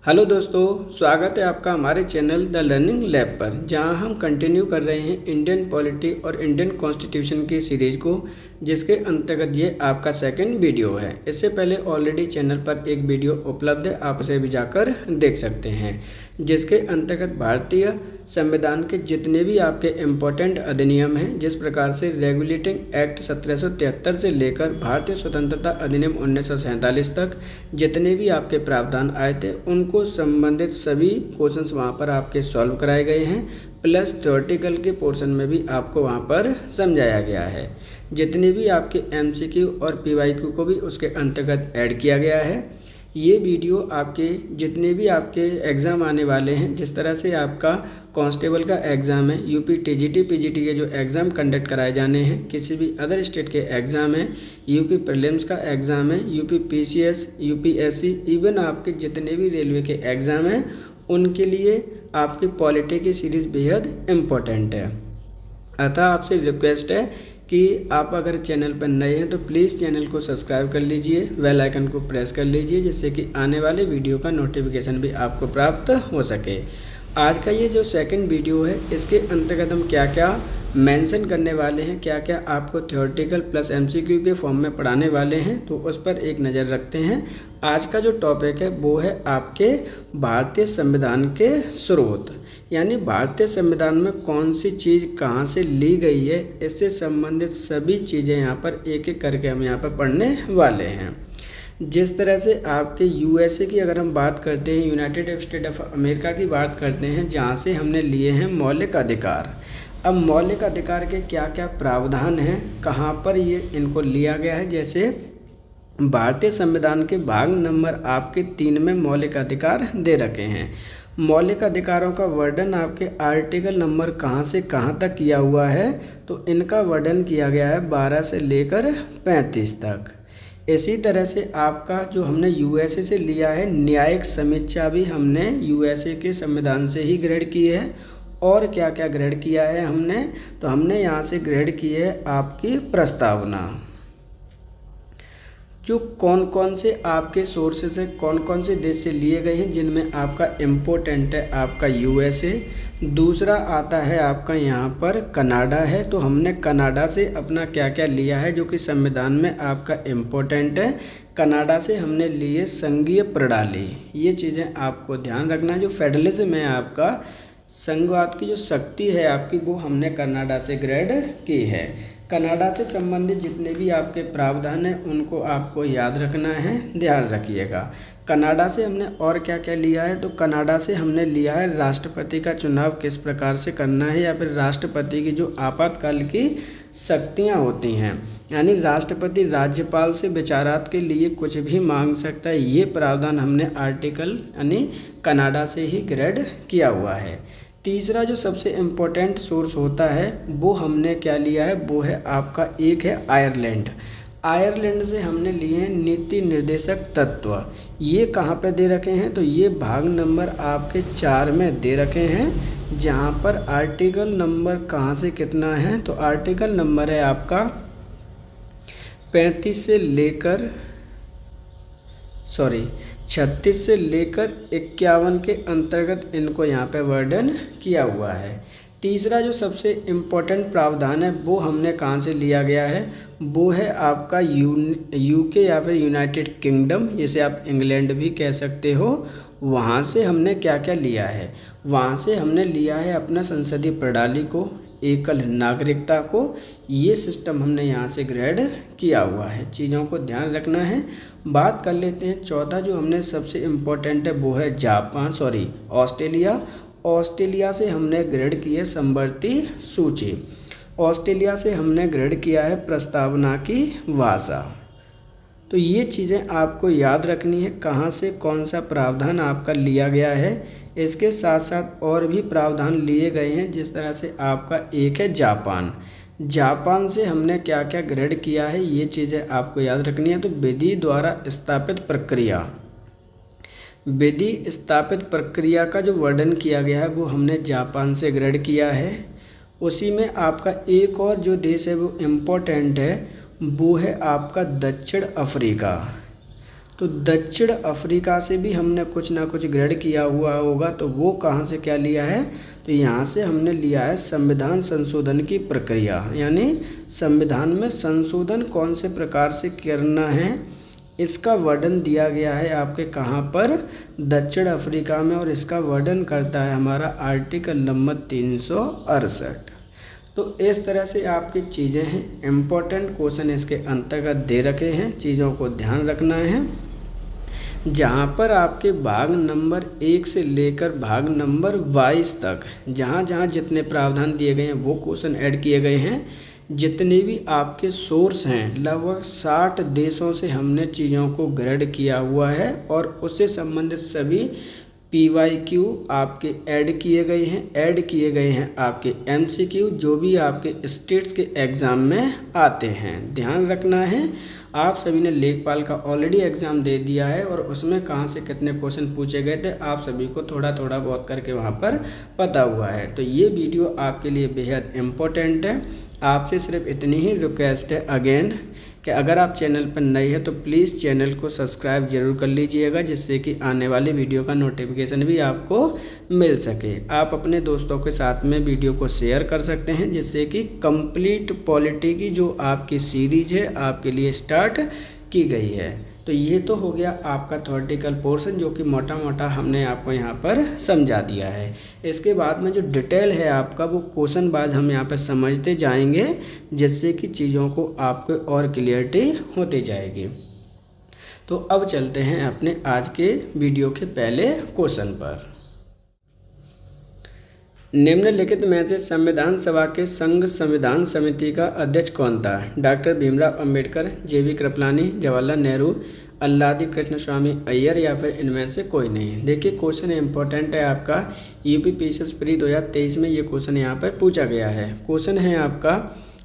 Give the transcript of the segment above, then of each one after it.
Hello दोस्तों, स्वागत है आपका हमारे चैनल द लर्निंग लैब पर, जहां हम कंटिन्यू कर रहे हैं इंडियन पॉलिटी और इंडियन कॉन्स्टिट्यूशन की सीरीज़ को, जिसके अंतर्गत ये आपका सेकंड वीडियो है। इससे पहले ऑलरेडी चैनल पर एक वीडियो उपलब्ध है, आप उसे भी जाकर देख सकते हैं, जिसके अंतर्गत भारतीय संविधान के जितने भी आपके इम्पोर्टेंट अधिनियम हैं, जिस प्रकार से रेगुलेटिंग एक्ट 1773 से लेकर भारतीय स्वतंत्रता अधिनियम 1947 तक जितने भी आपके प्रावधान आए थे, उनको संबंधित सभी क्वेश्चंस वहाँ पर आपके सॉल्व कराए गए हैं, प्लस थ्योरेटिकल के पोर्शन में भी आपको वहाँ पर समझाया गया है। जितने भी आपके एमसीक्यू और पीवाईक्यू को भी उसके अंतर्गत ऐड किया गया है। ये वीडियो आपके जितने भी आपके एग्ज़ाम आने वाले हैं, जिस तरह से आपका कांस्टेबल का एग्ज़ाम है, यूपी टीजीटी पीजीटी के जो एग्ज़ाम कंडक्ट कराए जाने हैं, किसी भी अदर स्टेट के एग्ज़ाम है, यूपी प्रीलिम्स का एग्ज़ाम है, यूपी पीसीएस, यूपीएससी, इवन आपके जितने भी रेलवे के एग्ज़ाम हैं, उनके लिए आपकी पॉलिटी की सीरीज़ बेहद इम्पोर्टेंट है। अतः आपसे रिक्वेस्ट है कि आप अगर चैनल पर नए हैं तो प्लीज़ चैनल को सब्सक्राइब कर लीजिए, बेल आइकन को प्रेस कर लीजिए, जिससे कि आने वाले वीडियो का नोटिफिकेशन भी आपको प्राप्त हो सके। आज का ये जो सेकंड वीडियो है, इसके अंतर्गत हम क्या क्या मेंशन करने वाले हैं, क्या क्या आपको थ्योरेटिकल प्लस एमसीक्यू के फॉर्म में पढ़ाने वाले हैं, तो उस पर एक नज़र रखते हैं। आज का जो टॉपिक है वो है आपके भारतीय संविधान के स्रोत, यानी भारतीय संविधान में कौन सी चीज़ कहाँ से ली गई है, इससे संबंधित सभी चीज़ें यहाँ पर एक एक करके हम यहाँ पर पढ़ने वाले हैं। जिस तरह से आपके यूएसए की अगर हम बात करते हैं, यूनाइटेड स्टेट ऑफ अमेरिका की बात करते हैं, जहाँ से हमने लिए हैं मौलिक अधिकार। अब मौलिक अधिकार के क्या क्या प्रावधान हैं, कहाँ पर ये इनको लिया गया है, जैसे भारतीय संविधान के भाग नंबर आपके 3 में मौलिक अधिकार दे रखे हैं। मौलिक अधिकारों का वर्णन आपके आर्टिकल नंबर कहाँ से कहाँ तक किया हुआ है, तो इनका वर्णन किया गया है 12 से लेकर 35 तक। इसी तरह से आपका जो हमने यूएसए से लिया है न्यायिक समीक्षा भी हमने यूएसए के संविधान से ही ग्रेड की है। और क्या क्या ग्रेड किया है हमने, तो हमने यहाँ से ग्रेड की है आपकी प्रस्तावना। जो कौन कौन से आपके सोर्सेस हैं, कौन कौन से देश से लिए गए हैं, जिनमें आपका इम्पोर्टेंट है आपका यूएसए, दूसरा आता है आपका यहाँ पर कनाडा है, तो हमने कनाडा से अपना क्या क्या लिया है जो कि संविधान में आपका इम्पोर्टेंट है। कनाडा से हमने लिए संघीय प्रणाली, ये चीज़ें आपको ध्यान रखना है। जो फेडरलिज्म है आपका, संघवाद की जो शक्ति है आपकी, वो हमने कनाडा से ग्रेड की है। कनाडा से संबंधित जितने भी आपके प्रावधान हैं उनको आपको याद रखना है, ध्यान रखिएगा। कनाडा से हमने और क्या क्या लिया है, तो कनाडा से हमने लिया है राष्ट्रपति का चुनाव किस प्रकार से करना है, या फिर राष्ट्रपति की जो आपातकाल की शक्तियाँ होती हैं, यानी राष्ट्रपति राज्यपाल से विचारात के लिए कुछ भी मांग सकता है, ये प्रावधान हमने आर्टिकल यानी कनाडा से ही ग्रेड किया हुआ है। तीसरा जो सबसे इम्पोर्टेंट सोर्स होता है वो हमने क्या लिया है, वो है आपका एक है आयरलैंड। आयरलैंड से हमने लिए हैं नीति निर्देशक तत्व। ये कहाँ पे दे रखे हैं, तो ये भाग नंबर आपके 4 में दे रखे हैं, जहाँ पर आर्टिकल नंबर कहाँ से कितना है, तो आर्टिकल नंबर है आपका 36 से लेकर 51 के अंतर्गत इनको यहाँ पे वर्णन किया हुआ है। तीसरा जो सबसे इम्पोर्टेंट प्रावधान है वो हमने कहाँ से लिया गया है, वो है आपका यूके या फिर यूनाइटेड किंगडम, जिसे आप इंग्लैंड भी कह सकते हो। वहाँ से हमने क्या क्या लिया है, वहाँ से हमने लिया है अपना संसदीय प्रणाली को, एकल नागरिकता को, ये सिस्टम हमने यहाँ से ग्रेड किया हुआ है। चीज़ों को ध्यान रखना है। बात कर लेते हैं चौथा जो हमने सबसे इम्पोर्टेंट है वो है ऑस्ट्रेलिया। ऑस्ट्रेलिया से हमने ग्रेड की है समवर्ती सूची। ऑस्ट्रेलिया से हमने ग्रेड किया है प्रस्तावना की भाषा। तो ये चीज़ें आपको याद रखनी है, कहाँ से कौन सा प्रावधान आपका लिया गया है। इसके साथ साथ और भी प्रावधान लिए गए हैं, जिस तरह से आपका एक है जापान से हमने क्या क्या ग्रेड किया है, ये चीज़ें आपको याद रखनी है। तो विधि द्वारा स्थापित प्रक्रिया का जो वर्णन किया गया है वो हमने जापान से ग्रेड किया है। उसी में आपका एक और जो देश है वो इम्पोर्टेंट है, वो है आपका दक्षिण अफ्रीका। तो दक्षिण अफ्रीका से भी हमने कुछ ना कुछ ग्रहण किया हुआ होगा, तो वो कहाँ से क्या लिया है, तो यहाँ से हमने लिया है संविधान संशोधन की प्रक्रिया, यानी संविधान में संशोधन कौन से प्रकार से करना है इसका वर्णन दिया गया है आपके कहाँ पर, दक्षिण अफ्रीका में, और इसका वर्णन करता है हमारा आर्टिकल नंबर 368। तो इस तरह से आपकी चीज़ें हैं, इम्पोर्टेंट क्वेश्चन इसके अंतर्गत दे रखे हैं, चीज़ों को ध्यान रखना है। जहाँ पर आपके भाग नंबर 1 से लेकर भाग नंबर 22 तक जहाँ जहाँ जितने प्रावधान दिए गए हैं वो क्वेश्चन ऐड किए गए हैं। जितने भी आपके सोर्स हैं लगभग 60 देशों से हमने चीज़ों को ग्रहण किया हुआ है, और उससे संबंधित सभी PYQ आपके ऐड किए गए हैं आपके MCQ जो भी आपके स्टेट्स के एग्ज़ाम में आते हैं। ध्यान रखना है, आप सभी ने लेखपाल का ऑलरेडी एग्ज़ाम दे दिया है और उसमें कहाँ से कितने क्वेश्चन पूछे गए थे आप सभी को थोड़ा थोड़ा बहुत करके वहाँ पर पता हुआ है। तो ये वीडियो आपके लिए बेहद इम्पोर्टेंट है। आपसे सिर्फ इतनी ही रिक्वेस्ट है अगेन कि अगर आप चैनल पर नए हैं तो प्लीज़ चैनल को सब्सक्राइब जरूर कर लीजिएगा, जिससे कि आने वाली वीडियो का नोटिफिकेशन भी आपको मिल सके। आप अपने दोस्तों के साथ में वीडियो को शेयर कर सकते हैं, जिससे कि कंप्लीट पॉलिटी की जो आपकी सीरीज है आपके लिए स्टार्ट की गई है। तो ये तो हो गया आपका थ्योरेटिकल पोर्शन, जो कि मोटा मोटा हमने आपको यहाँ पर समझा दिया है। इसके बाद में जो डिटेल है आपका वो क्वेश्चन वाइज हम यहाँ पर समझते जाएंगे, जिससे कि चीज़ों को आपको और क्लियरिटी होती जाएगी। तो अब चलते हैं अपने आज के वीडियो के पहले क्वेश्चन पर। निम्नलिखित में से संविधान सभा के संघ संविधान समिति का अध्यक्ष कौन था? डॉक्टर भीमराव अंबेडकर, JB कृपलानी, जवाहरलाल नेहरू, अल्लादी कृष्ण स्वामी अय्यर, या फिर इनमें से कोई नहीं। देखिए क्वेश्चन इंपॉर्टेंट है आपका, UP PSS प्री 2023 में ये क्वेश्चन यहाँ पर पूछा गया है। क्वेश्चन है आपका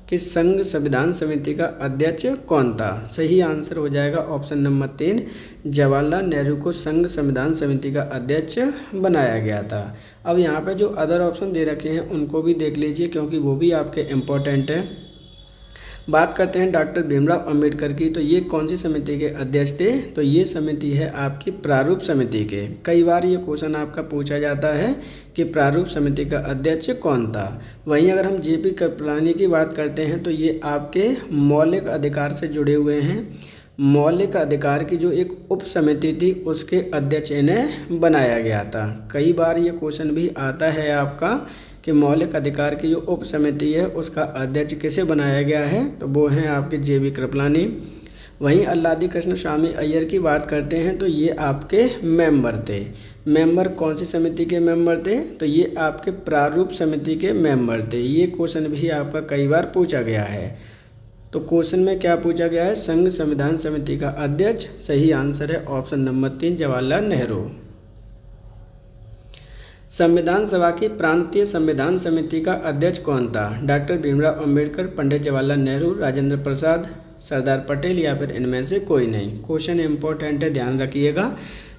कि संघ संविधान समिति का अध्यक्ष कौन था? सही आंसर हो जाएगा ऑप्शन नंबर 3, जवाहरलाल नेहरू को संघ संविधान समिति का अध्यक्ष बनाया गया था। अब यहाँ पे जो अदर ऑप्शन दे रखे हैं उनको भी देख लीजिए, क्योंकि वो भी आपके इम्पोर्टेंट है। बात करते हैं डॉक्टर भीमराव अंबेडकर की, तो ये कौन सी समिति के अध्यक्ष थे? तो ये समिति है आपकी प्रारूप समिति के। कई बार ये क्वेश्चन आपका पूछा जाता है कि प्रारूप समिति का अध्यक्ष कौन था। वहीं अगर हम JP कृपलानी की बात करते हैं तो ये आपके मौलिक अधिकार से जुड़े हुए हैं। मौलिक अधिकार की जो एक उप समिति थी उसके अध्यक्ष इन्हें बनाया गया था। कई बार ये क्वेश्चन भी आता है आपका कि मौलिक अधिकार की जो उप समिति है उसका अध्यक्ष किसे बनाया गया है, तो वो हैं आपके JB कृपलानी। वहीं अल्लादी कृष्ण स्वामी अय्यर की बात करते हैं तो ये आपके मेंबर थे। मेंबर कौन सी समिति के मेंबर थे? तो ये आपके प्रारूप समिति के मेंबर थे। ये क्वेश्चन भी आपका कई बार पूछा गया है। तो क्वेश्चन में क्या पूछा गया है? संघ संविधान समिति का अध्यक्ष। सही आंसर है ऑप्शन नंबर 3, जवाहरलाल नेहरू। संविधान सभा की प्रांतीय संविधान समिति का अध्यक्ष कौन था? डॉक्टर भीमराव अंबेडकर, पंडित जवाहरलाल नेहरू, राजेंद्र प्रसाद, सरदार पटेल, या फिर इनमें से कोई नहीं। क्वेश्चन इंपॉर्टेंट है, ध्यान रखिएगा।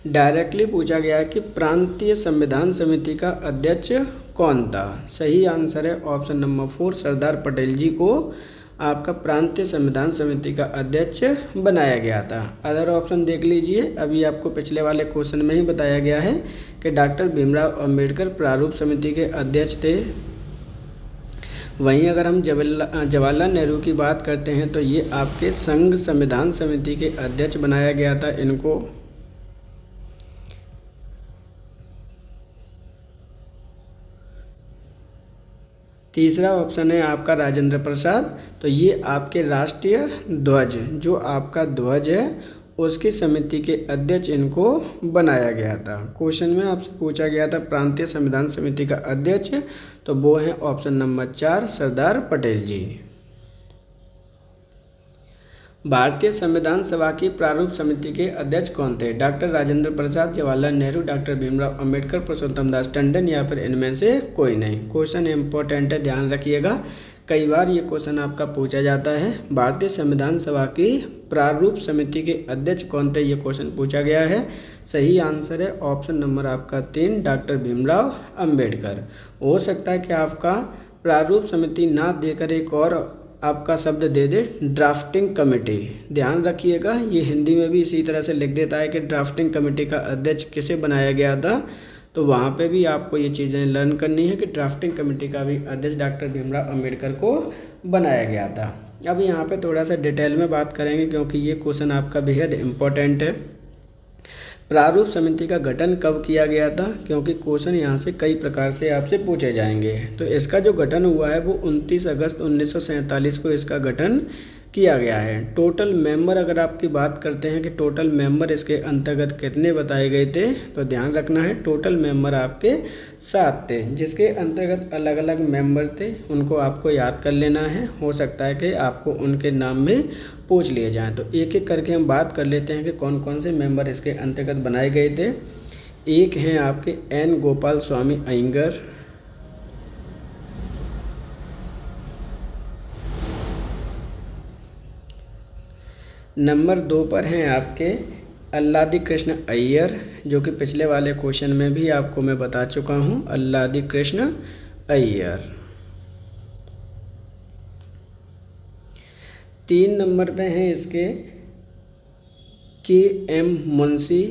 डायरेक्टली पूछा गया है कि प्रांतीय संविधान समिति का अध्यक्ष कौन था? सही आंसर है ऑप्शन नंबर 4, सरदार पटेल जी को आपका प्रांतीय संविधान समिति का अध्यक्ष बनाया गया था। अदर ऑप्शन देख लीजिए, अभी आपको पिछले वाले क्वेश्चन में ही बताया गया है कि डॉक्टर भीमराव अंबेडकर प्रारूप समिति के अध्यक्ष थे। वहीं अगर हम जवाहरलाल नेहरू की बात करते हैं तो ये आपके संघ संविधान समिति के अध्यक्ष बनाया गया था इनको। तीसरा ऑप्शन है आपका राजेंद्र प्रसाद। तो ये आपके राष्ट्रीय ध्वज, जो आपका ध्वज है उसकी समिति के अध्यक्ष इनको बनाया गया था। क्वेश्चन में आपसे पूछा गया था प्रांतीय संविधान समिति का अध्यक्ष, तो वो है ऑप्शन नंबर 4, सरदार पटेल जी। भारतीय संविधान सभा की प्रारूप समिति के अध्यक्ष कौन थे? डॉक्टर राजेंद्र प्रसाद, जवाहरलाल नेहरू, डॉक्टर भीमराव अंबेडकर, पुरुषोत्तम दास टंडन, या फिर इनमें से कोई नहीं। क्वेश्चन इंपॉर्टेंट है, ध्यान रखिएगा। कई बार ये क्वेश्चन आपका पूछा जाता है। भारतीय संविधान सभा की प्रारूप समिति के अध्यक्ष कौन थे, ये क्वेश्चन पूछा गया है। सही आंसर है ऑप्शन नंबर आपका 3, डॉक्टर भीमराव अंबेडकर। हो सकता है कि आपका प्रारूप समिति ना देकर एक और आपका शब्द दे दे ड्राफ्टिंग कमेटी। ध्यान रखिएगा, ये हिंदी में भी इसी तरह से लिख देता है कि ड्राफ्टिंग कमेटी का अध्यक्ष किसे बनाया गया था, तो वहाँ पे भी आपको ये चीज़ें लर्न करनी है कि ड्राफ्टिंग कमेटी का भी अध्यक्ष डॉक्टर भीमराव अंबेडकर को बनाया गया था। अब यहाँ पे थोड़ा सा डिटेल में बात करेंगे क्योंकि ये क्वेश्चन आपका बेहद इम्पोर्टेंट है। प्रारूप समिति का गठन कब किया गया था, क्योंकि क्वेश्चन यहाँ से कई प्रकार से आपसे पूछे जाएंगे। तो इसका जो गठन हुआ है वो 29 अगस्त 1947 को इसका गठन किया गया है। टोटल मेंबर अगर आपकी बात करते हैं कि टोटल मेंबर इसके अंतर्गत कितने बताए गए थे, तो ध्यान रखना है टोटल मेंबर आपके 7 थे, जिसके अंतर्गत अलग अलग मेंबर थे, उनको आपको याद कर लेना है। हो सकता है कि आपको उनके नाम भी पूछ लिए जाएं। तो एक एक करके हम बात कर लेते हैं कि कौन कौन से मेंबर इसके अंतर्गत बनाए गए थे। एक हैं आपके एन गोपाल स्वामी अयंगर, नंबर 2 पर हैं आपके अल्लादी कृष्ण अय्यर, जो कि पिछले वाले क्वेश्चन में भी आपको मैं बता चुका हूं, अल्लादी कृष्ण अय्यर। 3 नंबर पे हैं इसके के.एम. मुंशी।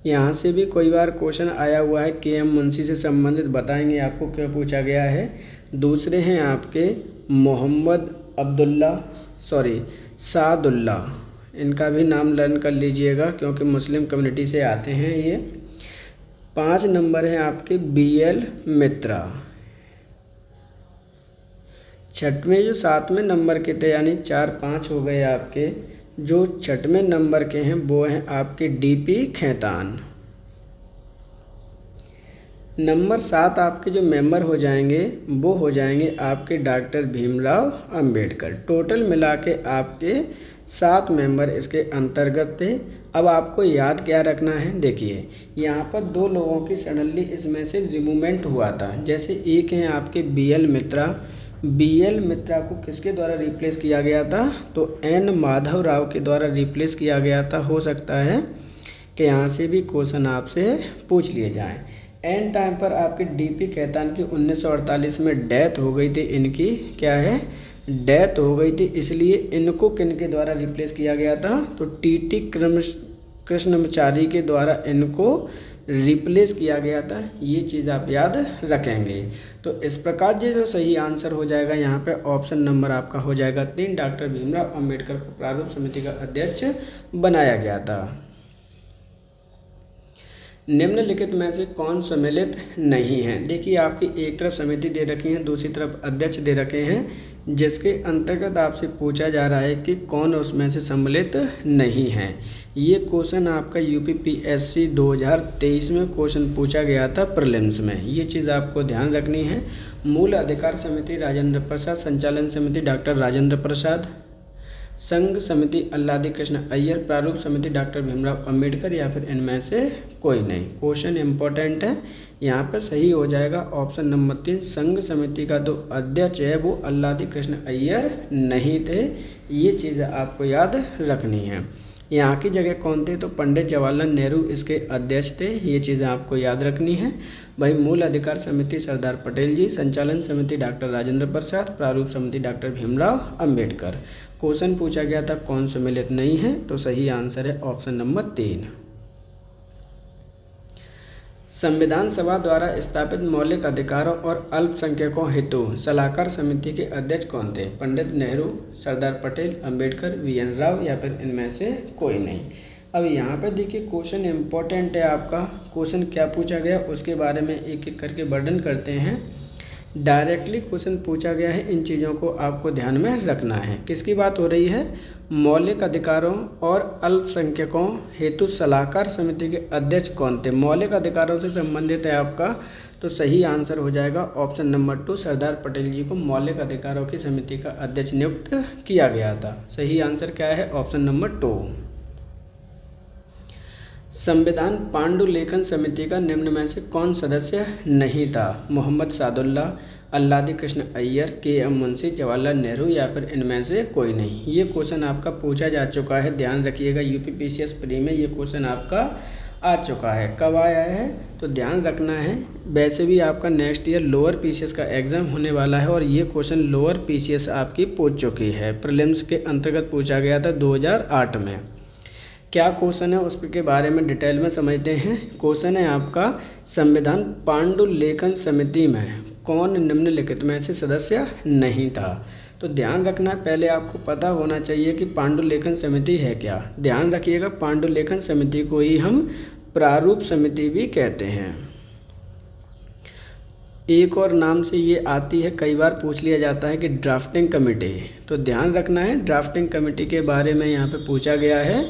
यहाँ से भी कई बार क्वेश्चन आया हुआ है, के.एम. मुंशी से संबंधित बताएंगे आपको क्यों पूछा गया है। दूसरे हैं आपके मोहम्मद सादुल्ला, इनका भी नाम लर्न कर लीजिएगा क्योंकि मुस्लिम कम्युनिटी से आते हैं ये। 5 नंबर हैं आपके बी.एल. मित्रा। 6वें जो 7वें नंबर के थे, यानी 4 5 हो गए आपके, जो 6वें नंबर के हैं वो हैं आपके डी.पी. खेतान। नंबर 7 आपके जो मेंबर हो जाएंगे वो हो जाएंगे आपके डॉक्टर भीमराव अंबेडकर। टोटल मिला के आपके 7 मेंबर इसके अंतर्गत थे। अब आपको याद क्या रखना है, देखिए यहाँ पर 2 लोगों की सडनली इसमें से रिमूवमेंट हुआ था। जैसे एक हैं आपके बी.एल. मित्रा। बी.एल. मित्रा को किसके द्वारा रिप्लेस किया गया था, तो एन. माधव राव के द्वारा रिप्लेस किया गया था। हो सकता है कि यहाँ से भी क्वेश्चन आपसे पूछ लिए जाएँ। एन टाइम पर आपके डी.पी. खेतान की 1948 में डेथ हो गई थी। इनकी क्या है, डेथ हो गई थी, इसलिए इनको किन के द्वारा रिप्लेस किया गया था, तो टी.टी. कृष्णमचारी के द्वारा इनको रिप्लेस किया गया था। ये चीज़ आप याद रखेंगे। तो इस प्रकार ये जो सही आंसर हो जाएगा यहाँ पे ऑप्शन नंबर आपका हो जाएगा 3। डॉक्टर भीमराव अंबेडकर को प्रारूप समिति का अध्यक्ष बनाया गया था। निम्नलिखित में से कौन सम्मिलित नहीं है। देखिए आपकी एक तरफ समिति दे रखी है, दूसरी तरफ अध्यक्ष दे रखे हैं, जिसके अंतर्गत आपसे पूछा जा रहा है कि कौन उसमें से सम्मिलित नहीं है। ये क्वेश्चन आपका यूपीपीएससी 2023 में क्वेश्चन पूछा गया था प्रीलिम्स में। ये चीज़ आपको ध्यान रखनी है। मूल अधिकार समिति राजेंद्र प्रसाद, संचालन समिति डॉक्टर राजेंद्र प्रसाद, संघ समिति अल्लादी कृष्ण अय्यर, प्रारूप समिति डॉक्टर भीमराव अंबेडकर, या फिर इनमें से कोई नहीं। क्वेश्चन इंपॉर्टेंट है, यहाँ पर सही हो जाएगा ऑप्शन नंबर 3। संघ समिति का जो अध्यक्ष है वो अल्लादी कृष्ण अय्यर नहीं थे। ये चीज़ आपको याद रखनी है। यहाँ की जगह कौन थे, तो पंडित जवाहरलाल नेहरू इसके अध्यक्ष थे। ये चीज़ें आपको याद रखनी है। भाई मूल अधिकार समिति सरदार पटेल जी, संचालन समिति डॉक्टर राजेंद्र प्रसाद, प्रारूप समिति डॉक्टर भीमराव अंबेडकर। क्वेश्चन पूछा गया था कौन सम्मिलित नहीं है, तो सही आंसर है ऑप्शन नंबर 3। संविधान सभा द्वारा स्थापित मौलिक अधिकारों और अल्पसंख्यकों हेतु सलाहकार समिति के अध्यक्ष कौन थे, पंडित नेहरू, सरदार पटेल, अंबेडकर, वी.एन. राव, या फिर इनमें से कोई नहीं। अब यहाँ पर देखिए क्वेश्चन इंपॉर्टेंट है आपका। क्वेश्चन क्या पूछा गया उसके बारे में एक एक करके वर्णन करते हैं। डायरेक्टली क्वेश्चन पूछा गया है, इन चीज़ों को आपको ध्यान में रखना है। किसकी बात हो रही है, मौलिक अधिकारों और अल्पसंख्यकों हेतु सलाहकार समिति के अध्यक्ष कौन थे। मौलिक अधिकारों से संबंधित है आपका, तो सही आंसर हो जाएगा ऑप्शन नंबर 2। सरदार पटेल जी को मौलिक अधिकारों की समिति का अध्यक्ष नियुक्त किया गया था। सही आंसर क्या है, ऑप्शन नंबर 2। संविधान पांडुलेखन समिति का निम्न में से कौन सदस्य नहीं था, मोहम्मद सादुल्ला, अल्लादी कृष्ण अय्यर, के.एम. मुंशी, जवाहरलाल नेहरू, या फिर इनमें से कोई नहीं। ये क्वेश्चन आपका पूछा जा चुका है, ध्यान रखिएगा। यूपीपीसीएस प्री में ये क्वेश्चन आपका आ चुका है। कब आया है तो ध्यान रखना है, वैसे भी आपका नेक्स्ट ईयर लोअर पीसीएस का एग्ज़ाम होने वाला है और ये क्वेश्चन लोअर पीसीएस आपकी पूछ चुकी है, प्रीलिम्स के अंतर्गत पूछा गया था 2008 में। क्या क्वेश्चन है उसके बारे में डिटेल में समझते हैं। क्वेश्चन है आपका, संविधान पांडुलेखन समिति में कौन निम्नलिखित में से सदस्य नहीं था। तो ध्यान रखना है, पहले आपको पता होना चाहिए कि पांडुलेखन समिति है क्या। ध्यान रखिएगा, पांडुलेखन समिति को ही हम प्रारूप समिति भी कहते हैं। एक और नाम से ये आती है, कई बार पूछ लिया जाता है कि ड्राफ्टिंग कमेटी। तो ध्यान रखना है, ड्राफ्टिंग कमेटी के बारे में यहाँ पे पूछा गया है।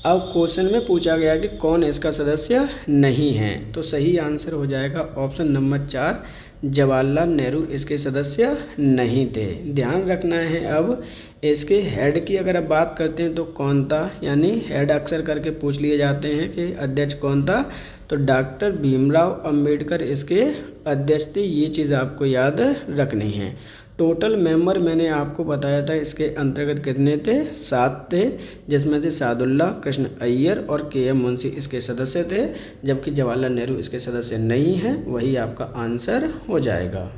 अब क्वेश्चन में पूछा गया कि कौन इसका सदस्य नहीं है, तो सही आंसर हो जाएगा ऑप्शन नंबर 4, जवाहरलाल नेहरू इसके सदस्य नहीं थे। ध्यान रखना है, अब इसके हेड की अगर आप बात करते हैं तो कौन था, यानी हेड अक्सर करके पूछ लिए जाते हैं कि अध्यक्ष कौन था, तो डॉक्टर भीमराव अंबेडकर इसके अध्यक्ष थे। ये चीज़ आपको याद रखनी है। टोटल मेंबर मैंने आपको बताया था इसके अंतर्गत कितने थे, 7 थे, जिसमें से सादुल्ला, कृष्ण अय्यर और के एम मुंशी इसके सदस्य थे, जबकि जवाहरलाल नेहरू इसके सदस्य नहीं हैं। वही आपका आंसर हो जाएगा।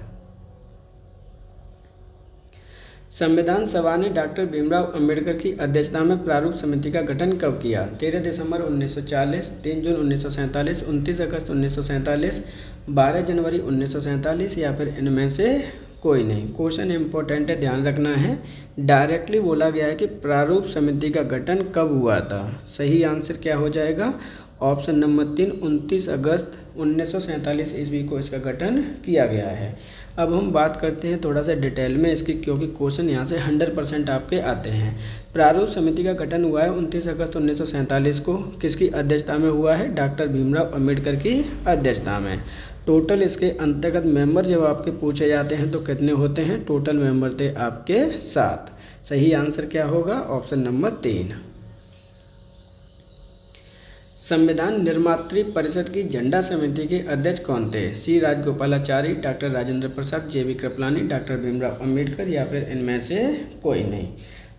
संविधान सभा ने डॉक्टर भीमराव अंबेडकर की अध्यक्षता में प्रारूप समिति का गठन कब किया। 13 दिसंबर 1940, 3 जून 1947, 29 अगस्त 1947, 12 जनवरी 1947 या फिर इनमें से कोई नहीं। क्वेश्चन इंपॉर्टेंट है, ध्यान रखना है। डायरेक्टली बोला गया है कि प्रारूप समिति का गठन कब हुआ था। सही आंसर क्या हो जाएगा, ऑप्शन नंबर 3, 29 अगस्त 1947 ईस्वी को इसका गठन किया गया है। अब हम बात करते हैं थोड़ा सा डिटेल में इसकी, क्योंकि क्वेश्चन यहाँ से 100% आपके आते हैं। प्रारूप समिति का गठन हुआ है 29 अगस्त 1947 को। किसकी अध्यक्षता में हुआ है, डॉक्टर भीमराव अंबेडकर की अध्यक्षता में। टोटल इसके अंतर्गत मेंबर जब आपके पूछे जाते हैं तो कितने होते हैं, टोटल मेंबर थे आपके 7। सही आंसर क्या होगा, ऑप्शन नंबर 3। संविधान निर्मात्री परिषद की झंडा समिति के अध्यक्ष कौन थे। सी Rajagopalachari, doctor Rajendra Prasad, JB. Kripalani, doctor Bhimrao Ambedkar या फिर इनमें से कोई नहीं।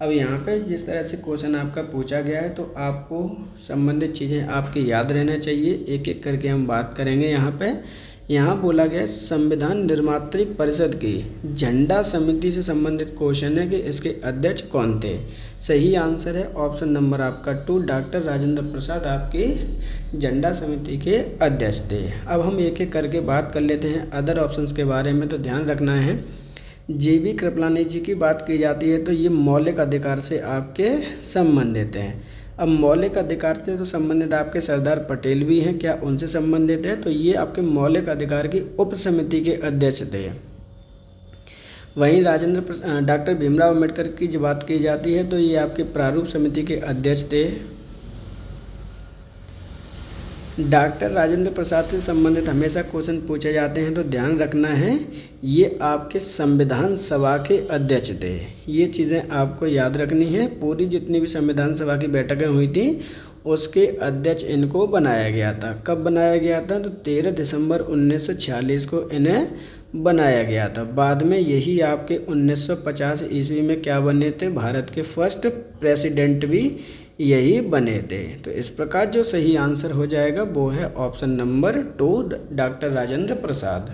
अब यहाँ पे जिस तरह से क्वेश्चन आपका पूछा गया है तो आपको संबंधित चीज़ें आपकी याद रहना चाहिए। एक एक करके हम बात करेंगे। यहाँ बोला गया संविधान निर्मात्री परिषद की झंडा समिति से संबंधित क्वेश्चन है कि इसके अध्यक्ष कौन थे। सही आंसर है ऑप्शन नंबर आपका 2, डॉक्टर राजेंद्र प्रसाद आपकी झंडा समिति के अध्यक्ष थे। अब हम एक एक करके बात कर लेते हैं अदर ऑप्शंस के बारे में। तो ध्यान रखना है, जे.बी. कृपलानी जी की बात की जाती है तो ये मौलिक अधिकार से आपके संबंधित हैं। अब मौलिक अधिकार से तो संबंधित आपके सरदार पटेल भी हैं, क्या उनसे संबंधित है, तो ये आपके मौलिक अधिकार की उप समिति के अध्यक्ष थे। वहीं डॉक्टर भीमराव अंबेडकर की जो बात की जाती है तो ये आपके प्रारूप समिति के अध्यक्ष थे। डॉक्टर राजेंद्र प्रसाद से संबंधित हमेशा क्वेश्चन पूछे जाते हैं तो ध्यान रखना है, ये आपके संविधान सभा के अध्यक्ष थे। ये चीज़ें आपको याद रखनी है। पूरी जितनी भी संविधान सभा की बैठकें हुई थी उसके अध्यक्ष इनको बनाया गया था। कब बनाया गया था, तो 13 दिसंबर 1946 को इन्हें बनाया गया था। बाद में यही आपके 1950 ईस्वी में क्या बने थे, भारत के फर्स्ट प्रेसिडेंट भी यही बने थे। तो इस प्रकार जो सही आंसर हो जाएगा वो है option number 2, doctor Rajendra Prasad.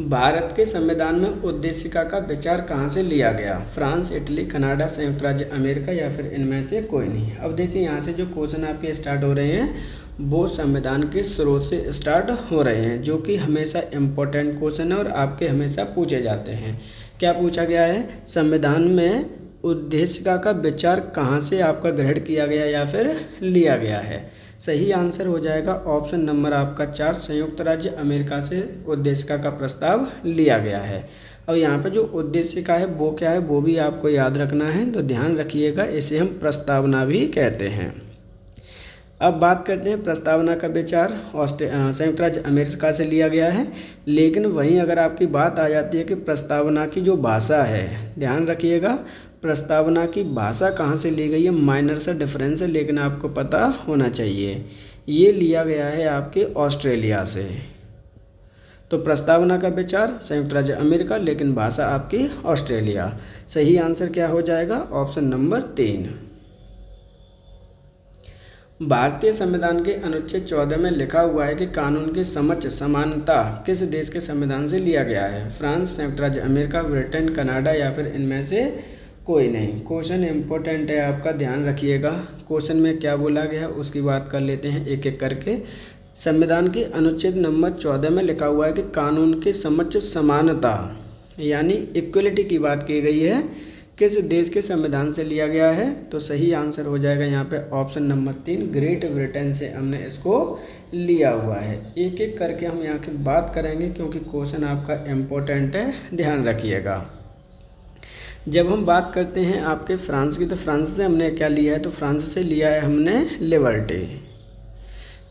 Bharat के संविधान में उद्देशिका का विचार कहाँ से लिया गया। फ्रांस, इटली, कनाडा, संयुक्त राज्य अमेरिका या फिर इनमें से कोई नहीं। अब देखिए यहाँ से जो क्वेश्चन आपके स्टार्ट हो रहे हैं वो संविधान के स्रोत से स्टार्ट हो रहे हैं, जो कि हमेशा इम्पोर्टेंट क्वेश्चन है और आपके हमेशा पूछे जाते हैं। क्या पूछा गया है, संविधान में उद्देशिका का विचार कहाँ से आपका ग्रहण किया गया या फिर लिया गया है। सही आंसर हो जाएगा ऑप्शन नंबर आपका 4, संयुक्त राज्य अमेरिका से उद्देशिका का प्रस्ताव लिया गया है। अब यहाँ पे जो उद्देशिका है वो क्या है वो भी आपको याद रखना है, तो ध्यान रखिएगा, इसे हम प्रस्तावना भी कहते हैं। अब बात करते हैं प्रस्तावना का विचार संयुक्त राज्य अमेरिका से लिया गया है, लेकिन वहीं अगर आपकी बात आ जाती है कि प्रस्तावना की जो भाषा है, ध्यान रखिएगा प्रस्तावना की भाषा कहाँ से ली गई है, माइनर सा डिफरेंस है लेकिन आपको पता होना चाहिए। ये लिया गया है आपके ऑस्ट्रेलिया से। तो प्रस्तावना का विचार संयुक्त राज्य अमेरिका लेकिन भाषा आपकी ऑस्ट्रेलिया। सही आंसर क्या हो जाएगा, ऑप्शन नंबर 3। भारतीय संविधान के अनुच्छेद 14 में लिखा हुआ है कि कानून की समक्ष समानता किस देश के संविधान से लिया गया है? फ्रांस, संयुक्त राज्य अमेरिका, ब्रिटेन, कनाडा या फिर इनमें से कोई नहीं। क्वेश्चन इंपॉर्टेंट है, आपका ध्यान रखिएगा। क्वेश्चन में क्या बोला गया उसकी बात कर लेते हैं एक एक करके। संविधान के अनुच्छेद नंबर 14 में लिखा हुआ है कि कानून की समक्ष समानता यानी इक्वलिटी की बात की गई है, किस देश के संविधान से लिया गया है? तो सही आंसर हो जाएगा यहाँ पे ऑप्शन नंबर 3, ग्रेट ब्रिटेन से हमने इसको लिया हुआ है। एक एक करके हम यहाँ की बात करेंगे क्योंकि क्वेश्चन आपका इम्पोर्टेंट है, ध्यान रखिएगा। जब हम बात करते हैं आपके फ्रांस की, तो फ्रांस से हमने क्या लिया है? तो फ्रांस से लिया है हमने लिबर्टी।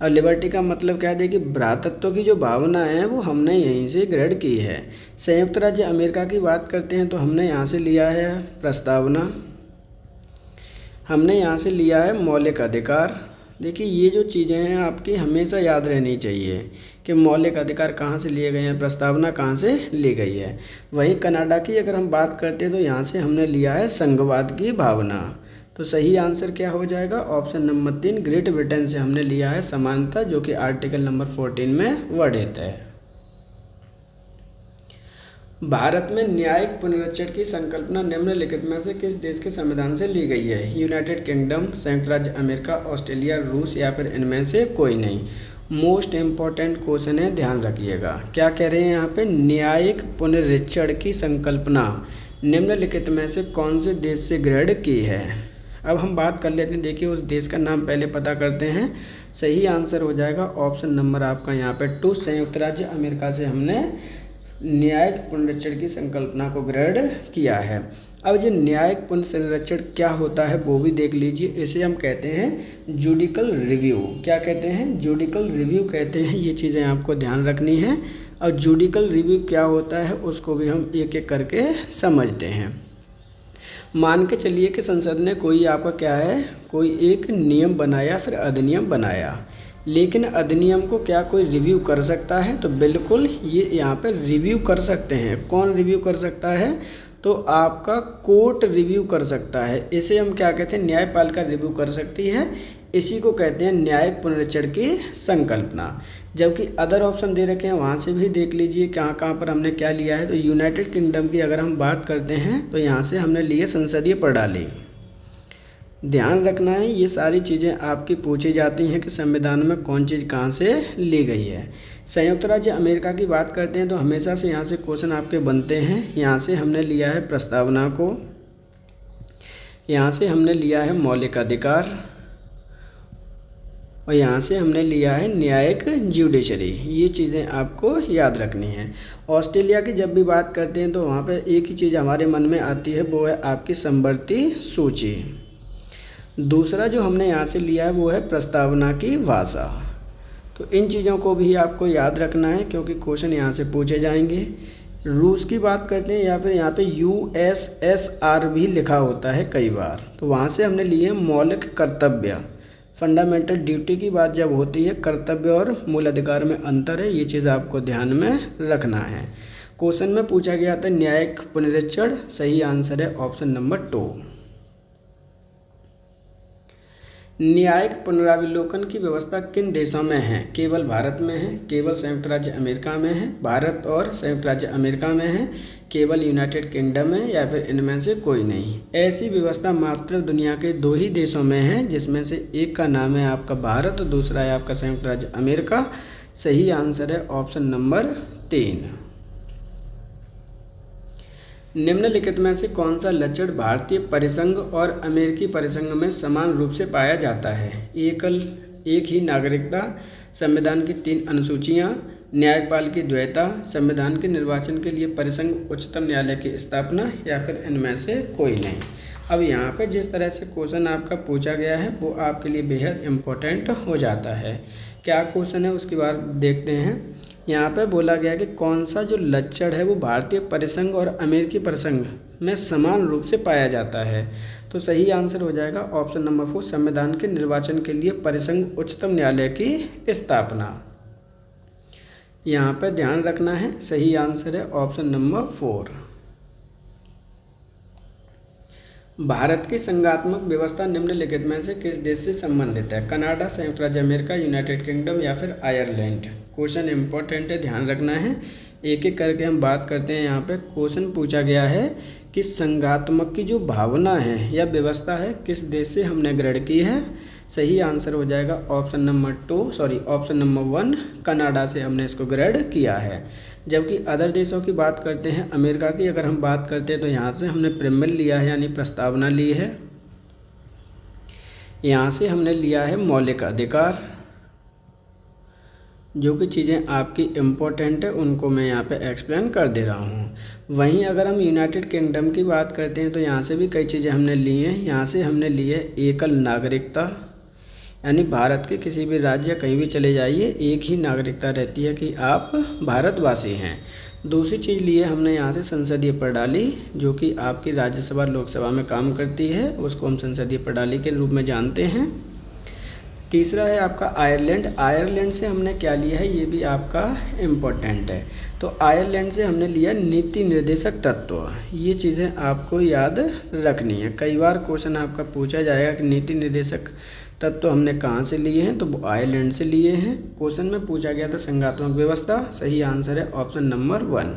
और लिबर्टी का मतलब क्या है कि भ्रातृत्व की जो भावना है वो हमने यहीं से ग्रहण की है। संयुक्त राज्य अमेरिका की बात करते हैं तो हमने यहाँ से लिया है प्रस्तावना, हमने यहाँ से लिया है मौलिक अधिकार। देखिए ये जो चीज़ें हैं आपकी हमेशा याद रहनी चाहिए कि मौलिक अधिकार कहाँ से लिए गए हैं, प्रस्तावना कहाँ से ली गई है। वहीं कनाडा की अगर हम बात करते हैं तो यहाँ से हमने लिया है संघवाद की भावना। तो सही आंसर क्या हो जाएगा? ऑप्शन नंबर 3, ग्रेट ब्रिटेन से हमने लिया है समानता, जो कि आर्टिकल नंबर 14 में वर्णित है। भारत में न्यायिक पुनरीक्षण की संकल्पना निम्नलिखित में से किस देश के संविधान से ली गई है? यूनाइटेड किंगडम, संयुक्त राज्य अमेरिका, ऑस्ट्रेलिया, रूस या फिर इनमें से कोई नहीं। मोस्ट इम्पॉर्टेंट क्वेश्चन है, ध्यान रखिएगा। क्या कह रहे हैं यहाँ पे? न्यायिक पुनरीक्षण की संकल्पना निम्नलिखित में से कौन से देश से ग्रहण की है? अब हम बात कर लेते हैं, देखिए उस देश का नाम पहले पता करते हैं। सही आंसर हो जाएगा ऑप्शन नंबर आपका यहाँ पे 2, संयुक्त राज्य अमेरिका से हमने न्यायिक पुनरीक्षण की संकल्पना को ग्रहण किया है। अब जो न्यायिक पुनरीक्षण क्या होता है वो भी देख लीजिए। इसे हम कहते हैं जुडिकल रिव्यू। क्या कहते हैं? जुडिकल रिव्यू कहते हैं। ये चीज़ें आपको ध्यान रखनी है। और जुडिकल रिव्यू क्या होता है उसको भी हम एक एक करके समझते हैं। मान के चलिए कि संसद ने कोई आपका क्या है, कोई एक नियम बनाया, फिर अधिनियम बनाया, लेकिन अधिनियम को क्या कोई रिव्यू कर सकता है? तो बिल्कुल ये यहाँ पे रिव्यू कर सकते हैं। कौन रिव्यू कर सकता है? तो आपका कोर्ट रिव्यू कर सकता है। इसे हम क्या कहते हैं? न्यायपालिका रिव्यू कर सकती है। इसी को कहते हैं न्यायिक पुनरीक्षण की संकल्पना। जबकि अदर ऑप्शन दे रखे हैं वहाँ से भी देख लीजिए कहाँ कहाँ पर हमने क्या लिया है। तो यूनाइटेड किंगडम की अगर हम बात करते हैं तो यहाँ से हमने लिए संसदीय प्रणाली। ध्यान रखना है, ये सारी चीज़ें आपकी पूछी जाती हैं कि संविधान में कौन चीज़ कहाँ से ली गई है। संयुक्त राज्य अमेरिका की बात करते हैं तो हमेशा से यहाँ से क्वेश्चन आपके बनते हैं। यहाँ से हमने लिया है प्रस्तावना को, यहाँ से हमने लिया है मौलिक अधिकार, और यहाँ से हमने लिया है न्यायिक ज्यूडिशरी। ये चीज़ें आपको याद रखनी है। ऑस्ट्रेलिया की जब भी बात करते हैं तो वहाँ पे एक ही चीज़ हमारे मन में आती है, वो है आपकी समवर्ती सूची। दूसरा जो हमने यहाँ से लिया है वो है प्रस्तावना की भाषा। तो इन चीज़ों को भी आपको याद रखना है क्योंकि क्वेश्चन यहाँ से पूछे जाएंगे। रूस की बात करते हैं या फिर यहाँ पे USSR भी लिखा होता है कई बार, तो वहाँ से हमने लिए मौलिक कर्तव्य। फंडामेंटल ड्यूटी की बात जब होती है, कर्तव्य और मूल अधिकार में अंतर है, ये चीज़ आपको ध्यान में रखना है। क्वेश्चन में पूछा गया था न्यायिक पुनरीक्षण, सही आंसर है ऑप्शन नंबर 2। न्यायिक पुनरावलोकन की व्यवस्था किन देशों में है? केवल भारत में है, केवल संयुक्त राज्य अमेरिका में है, भारत और संयुक्त राज्य अमेरिका में है, केवल यूनाइटेड किंगडम है या फिर इनमें से कोई नहीं। ऐसी व्यवस्था मात्र दुनिया के 2 ही देशों में है, जिसमें से एक का नाम है आपका भारत और दूसरा है आपका संयुक्त राज्य अमेरिका। सही आंसर है ऑप्शन नंबर 3। निम्नलिखित में से कौन सा लक्षण भारतीय परिसंघ और अमेरिकी परिसंघ में समान रूप से पाया जाता है? एक ही नागरिकता, संविधान की 3 अनुसूचियाँ, न्यायपाल की द्वैता, संविधान के निर्वाचन के लिए परिसंघ उच्चतम न्यायालय की स्थापना या फिर इनमें से कोई नहीं। अब यहाँ पर जिस तरह से क्वेश्चन आपका पूछा गया है वो आपके लिए बेहद इम्पोर्टेंट हो जाता है। क्या क्वेश्चन है उसकी बात देखते हैं। यहाँ पे बोला गया कि कौन सा जो लक्षण है वो भारतीय परिसंघ और अमेरिकी परिसंघ में समान रूप से पाया जाता है। तो सही आंसर हो जाएगा ऑप्शन नंबर 4, संविधान के निर्वाचन के लिए परिसंघ उच्चतम न्यायालय की स्थापना। यहाँ पर ध्यान रखना है, सही आंसर है ऑप्शन नंबर 4। भारत की संघात्मक व्यवस्था निम्नलिखित में से किस देश से संबंधित है? कनाडा, संयुक्त राज्य अमेरिका, यूनाइटेड किंगडम या फिर आयरलैंड। क्वेश्चन इंपॉर्टेंट है, ध्यान रखना है। एक एक करके हम बात करते हैं। यहाँ पे क्वेश्चन पूछा गया है कि संघात्मक की जो भावना है या व्यवस्था है किस देश से हमने ग्रहण की है। सही आंसर हो जाएगा ऑप्शन नंबर 1, कनाडा से हमने इसको ग्रहण किया है। जबकि अदर देशों की बात करते हैं, अमेरिका की अगर हम बात करते हैं तो यहाँ से हमने प्रेमल लिया है यानी प्रस्तावना ली है। यहाँ से हमने लिया है मौलिक अधिकार। जो कि चीज़ें आपकी इम्पोर्टेंट है उनको मैं यहाँ पे एक्सप्लेन कर दे रहा हूँ। वहीं अगर हम यूनाइटेड किंगडम की बात करते हैं तो यहाँ से भी कई चीज़ें हमने ली हैं। यहाँ से हमने ली है एकल नागरिकता, यानी भारत के किसी भी राज्य कहीं भी चले जाइए एक ही नागरिकता रहती है कि आप भारतवासी हैं। दूसरी चीज़ ली है हमने यहाँ से संसदीय प्रणाली, जो कि आपकी राज्यसभा लोकसभा में काम करती है, उसको हम संसदीय प्रणाली के रूप में जानते हैं। तीसरा है आपका आयरलैंड। आयरलैंड से हमने क्या लिया है ये भी आपका इम्पोर्टेंट है। तो आयरलैंड से हमने लिया नीति निर्देशक तत्व। ये चीज़ें आपको याद रखनी है। कई बार क्वेश्चन आपका पूछा जाएगा कि नीति निर्देशक तत्व हमने कहाँ से लिए हैं, तो वो आयरलैंड से लिए हैं। क्वेश्चन में पूछा गया था संघात्मक व्यवस्था। सही आंसर है ऑप्शन नंबर 1।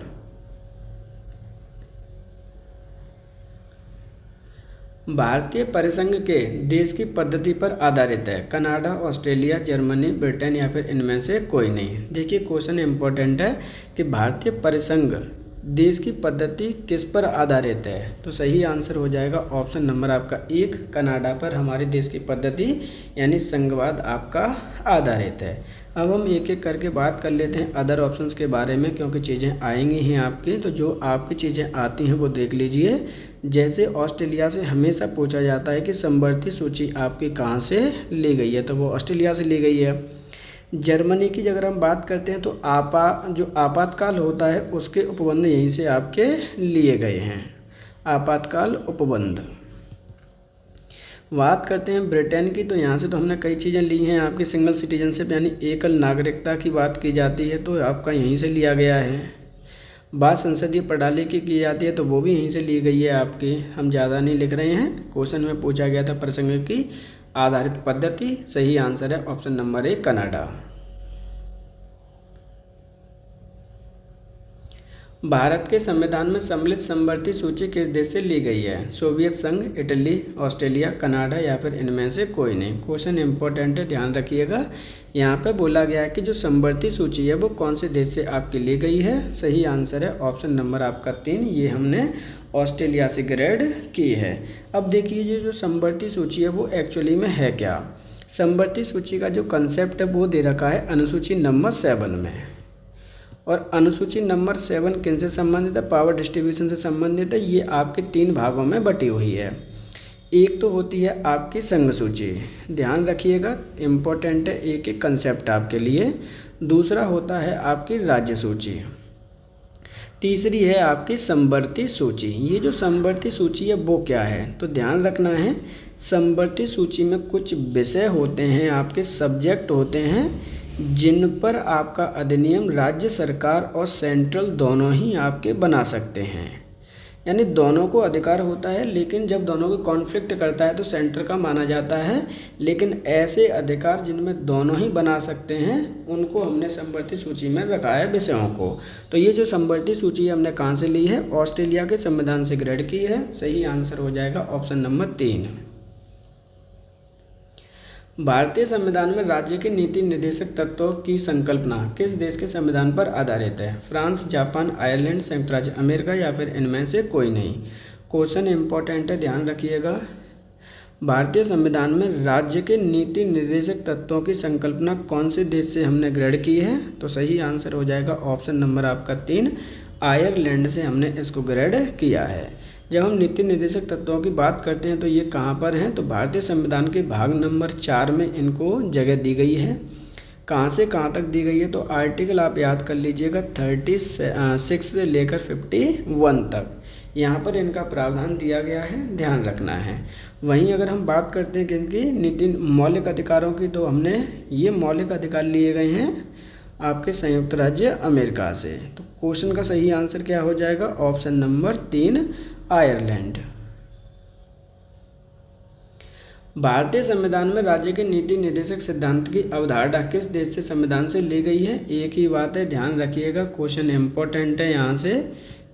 भारतीय परिसंघ के देश की पद्धति पर आधारित है। कनाडा, ऑस्ट्रेलिया, जर्मनी, ब्रिटेन या फिर इनमें से कोई नहीं। देखिए क्वेश्चन इंपॉर्टेंट है कि भारतीय परिसंघ देश की पद्धति किस पर आधारित है। तो सही आंसर हो जाएगा ऑप्शन नंबर आपका 1, कनाडा पर हमारे देश की पद्धति यानी संघवाद आपका आधारित है। अब हम एक एक करके बात कर लेते हैं अदर ऑप्शंस के बारे में, क्योंकि चीज़ें आएंगी ही आपकी। तो जो आपकी चीज़ें आती हैं वो देख लीजिए। जैसे ऑस्ट्रेलिया से हमेशा पूछा जाता है कि समवर्ती सूची आपकी कहाँ से ली गई है, तो वो ऑस्ट्रेलिया से ली गई है। जर्मनी की अगर हम बात करते हैं तो जो आपातकाल होता है उसके उपबंध यहीं से आपके लिए गए हैं, आपातकाल उपबंध। बात करते हैं ब्रिटेन की, तो यहाँ से तो हमने कई चीज़ें ली हैं। आपकी सिंगल सिटीजनशिप यानी एकल नागरिकता की बात की जाती है तो आपका यहीं से लिया गया है। बात संसदीय प्रणाली की जाती है तो वो भी यहीं से ली गई है आपकी। हम ज़्यादा नहीं लिख रहे हैं। क्वेश्चन में पूछा गया था परिसंघ की आधारित पद्धति। सही आंसर है ऑप्शन नंबर 1, कनाडा। भारत के संविधान में सम्मिलित समवर्ती सूची किस देश से ली गई है? सोवियत संघ, इटली, ऑस्ट्रेलिया, कनाडा या फिर इनमें से कोई नहीं। क्वेश्चन इंपॉर्टेंट है, ध्यान रखिएगा। यहाँ पे बोला गया है कि जो समवर्ती सूची है वो कौन से देश से आपकी ली गई है। सही आंसर है ऑप्शन नंबर आपका 3, ये हमने ऑस्ट्रेलिया से ग्रेड की है। अब देखिए जो समवर्ती सूची है वो एक्चुअली में है क्या। समवर्ती सूची का जो कंसेप्ट है वो दे रखा है अनुसूची नंबर 7 में। और अनुसूची नंबर 7 किन से संबंधित है? पावर डिस्ट्रीब्यूशन से संबंधित है। ये आपके 3 भागों में बटी हुई है। एक तो होती है आपकी संघ सूची, ध्यान रखिएगा, इम्पोर्टेंट है एक एक कंसेप्ट आपके लिए। दूसरा होता है आपकी राज्य सूची। तीसरी है आपकी समवर्ती सूची। ये जो समवर्ती सूची है वो क्या है, तो ध्यान रखना है। समवर्ती सूची में कुछ विषय होते हैं, आपके सब्जेक्ट होते हैं, जिन पर आपका अधिनियम राज्य सरकार और सेंट्रल दोनों ही आपके बना सकते हैं। यानी दोनों को अधिकार होता है, लेकिन जब दोनों को कॉन्फ्लिक्ट करता है तो सेंटर का माना जाता है। लेकिन ऐसे अधिकार जिनमें दोनों ही बना सकते हैं उनको हमने समवर्ती सूची में रखा है विषयों को। तो ये जो समवर्ती सूची हमने कहाँ से ली है? ऑस्ट्रेलिया के संविधान से ग्रहण की है। सही आंसर हो जाएगा ऑप्शन नंबर 3। भारतीय संविधान में राज्य के नीति निर्देशक तत्वों की संकल्पना किस देश के संविधान पर आधारित है? फ्रांस, जापान, आयरलैंड, संयुक्त राज्य अमेरिका या फिर इनमें से कोई नहीं। क्वेश्चन इंपॉर्टेंट है, ध्यान रखिएगा। भारतीय संविधान में राज्य के नीति निर्देशक तत्वों की संकल्पना कौन से देश से हमने ग्रहण की है? तो सही आंसर हो जाएगा ऑप्शन नंबर आपका 3, आयरलैंड से हमने इसको ग्रहण किया है। जब हम नीति निर्देशक तत्वों की बात करते हैं तो ये कहाँ पर हैं? तो भारतीय संविधान के भाग नंबर 4 में इनको जगह दी गई है। कहाँ से कहाँ तक दी गई है? तो आर्टिकल आप याद कर लीजिएगा 36 से लेकर 51 तक यहाँ पर इनका प्रावधान दिया गया है, ध्यान रखना है। वहीं अगर हम बात करते हैं किनकी नीति मौलिक अधिकारों की, तो हमने ये मौलिक अधिकार लिए गए हैं आपके संयुक्त राज्य अमेरिका से। तो क्वेश्चन का सही आंसर क्या हो जाएगा? Option number 3, Ireland. भारतीय संविधान में राज्य के नीति निर्देशक सिद्धांत की अवधारणा किस देश से संविधान से ली गई है? एक ही बात है, ध्यान रखिएगा, क्वेश्चन इंपॉर्टेंट है। यहाँ से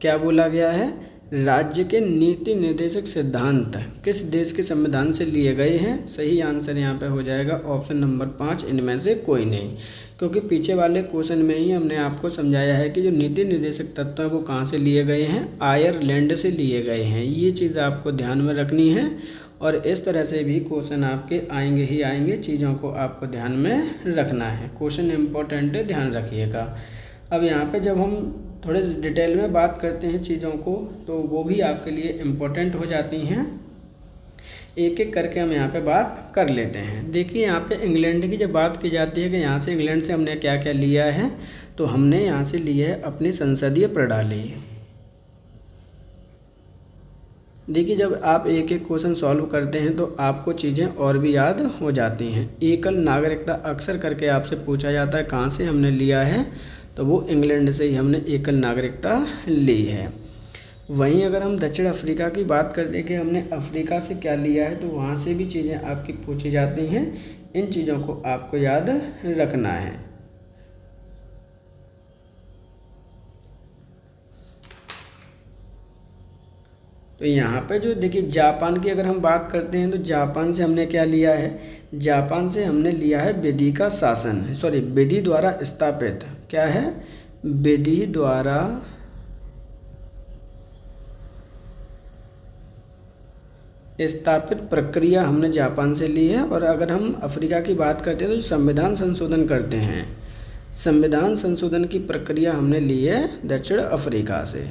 क्या बोला गया है? राज्य के नीति निर्देशक सिद्धांत किस देश के संविधान से लिए गए हैं? सही आंसर यहाँ पे हो जाएगा ऑप्शन नंबर 5, इनमें से कोई नहीं, क्योंकि पीछे वाले क्वेश्चन में ही हमने आपको समझाया है कि जो नीति निर्देशक तत्व हैं वो कहाँ से लिए गए हैं? आयरलैंड से लिए गए हैं। ये चीज़ आपको ध्यान में रखनी है और इस तरह से भी क्वेश्चन आपके आएंगे ही आएंगे, चीज़ों को आपको ध्यान में रखना है। क्वेश्चन इंपॉर्टेंट है, ध्यान रखिएगा। अब यहाँ पे जब हम थोड़े डिटेल में बात करते हैं चीज़ों को तो वो भी आपके लिए इम्पोर्टेंट हो जाती हैं। एक एक करके हम यहाँ पे बात कर लेते हैं। देखिए यहाँ पे इंग्लैंड की जब बात की जाती है कि यहाँ से इंग्लैंड से हमने क्या क्या लिया है, तो हमने यहाँ से लिया है अपनी संसदीय प्रणाली। देखिए जब आप एक एक क्वेश्चन सॉल्व करते हैं तो आपको चीज़ें और भी याद हो जाती हैं। एकल नागरिकता अक्सर करके आपसे पूछा जाता है कहाँ से हमने लिया है, तो वो इंग्लैंड से ही हमने एकल नागरिकता ली है। वहीं अगर हम दक्षिण अफ्रीका की बात करते हैं कि हमने अफ्रीका से क्या लिया है, तो वहाँ से भी चीज़ें आपकी पूछी जाती हैं। इन चीज़ों को आपको याद रखना है। तो यहाँ पे जो देखिए जापान की अगर हम बात करते हैं तो जापान से हमने क्या लिया है? जापान से हमने लिया है विधि का शासन, विधि द्वारा स्थापित, क्या है? विधि द्वारा स्थापित प्रक्रिया हमने जापान से ली है। और अगर हम अफ्रीका की बात करते हैं तो संविधान संशोधन करते हैं, संविधान संशोधन की प्रक्रिया हमने ली है दक्षिण अफ्रीका से।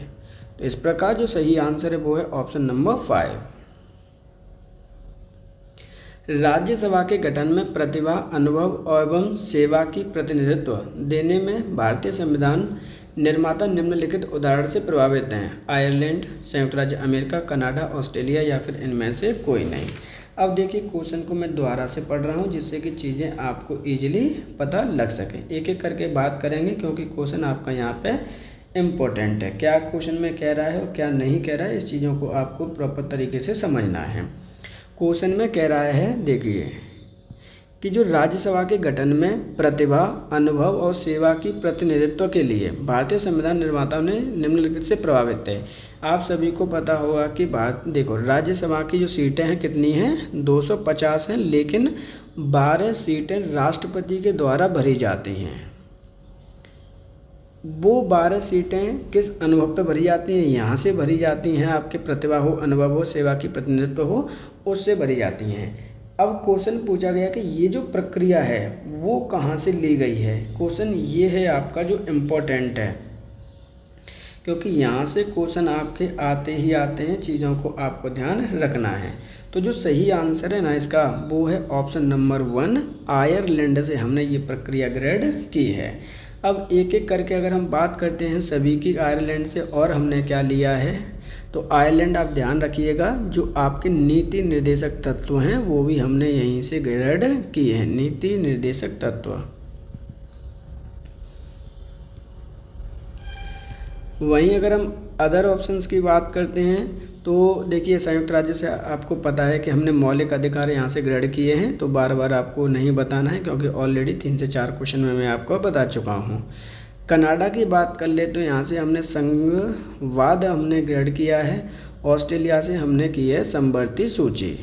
तो इस प्रकार जो सही आंसर है वो है ऑप्शन नंबर 5। राज्यसभा के गठन में प्रतिभा, अनुभव एवं सेवा की प्रतिनिधित्व देने में भारतीय संविधान निर्माता निम्नलिखित उदाहरण से प्रभावित हैं? आयरलैंड, संयुक्त राज्य अमेरिका, कनाडा, ऑस्ट्रेलिया या फिर इनमें से कोई नहीं। अब देखिए क्वेश्चन को मैं दोबारा से पढ़ रहा हूँ जिससे कि चीज़ें आपको ईजिली पता लग सकें। एक एक करके बात करेंगे क्योंकि क्वेश्चन आपका यहाँ पे इम्पोर्टेंट है। क्या क्वेश्चन में कह रहा है और क्या नहीं कह रहा है, इस चीज़ों को आपको प्रॉपर तरीके से समझना है। क्वेश्चन में कह रहा है देखिए कि जो राज्यसभा के गठन में प्रतिभा, अनुभव और सेवा की प्रतिनिधित्व के लिए भारतीय संविधान निर्माताओं ने निम्नलिखित से प्रभावित है। आप सभी को पता होगा कि देखो राज्यसभा की जो सीटें हैं कितनी हैं? 250 हैं, लेकिन 12 सीटें राष्ट्रपति के द्वारा भरी जाती हैं। वो 12 सीटें किस अनुभव पे भरी जाती हैं? यहाँ से भरी जाती हैं, आपके प्रतिभा हो, अनुभव हो, सेवा की प्रतिनिधित्व हो, उससे भरी जाती हैं। अब क्वेश्चन पूछा गया कि ये जो प्रक्रिया है वो कहाँ से ली गई है? क्वेश्चन ये है आपका जो इम्पोर्टेंट है, क्योंकि यहाँ से क्वेश्चन आपके आते ही आते हैं, चीज़ों को आपको ध्यान रखना है। तो जो सही आंसर है ना इसका वो है ऑप्शन नंबर 1, आयरलैंड से हमने ये प्रक्रिया ग्रहण की है। अब एक एक करके अगर हम बात करते हैं सभी की आयरलैंड से, और हमने क्या लिया है, तो आयरलैंड आप ध्यान रखिएगा जो आपके नीति निर्देशक तत्व हैं वो भी हमने यहीं से ग्रहण किए हैं, नीति निर्देशक तत्व। वहीं अगर हम अदर ऑप्शंस की बात करते हैं तो देखिए संयुक्त राज्य से आपको पता है कि हमने मौलिक अधिकार यहाँ से ग्रहण किए हैं, तो बार बार आपको नहीं बताना है क्योंकि ऑलरेडी 3 से 4 क्वेश्चन में मैं आपको बता चुका हूँ। कनाडा की बात कर ले तो यहाँ से हमने संघवाद हमने ग्रहण किया है, ऑस्ट्रेलिया से हमने की है समवर्ती सूची।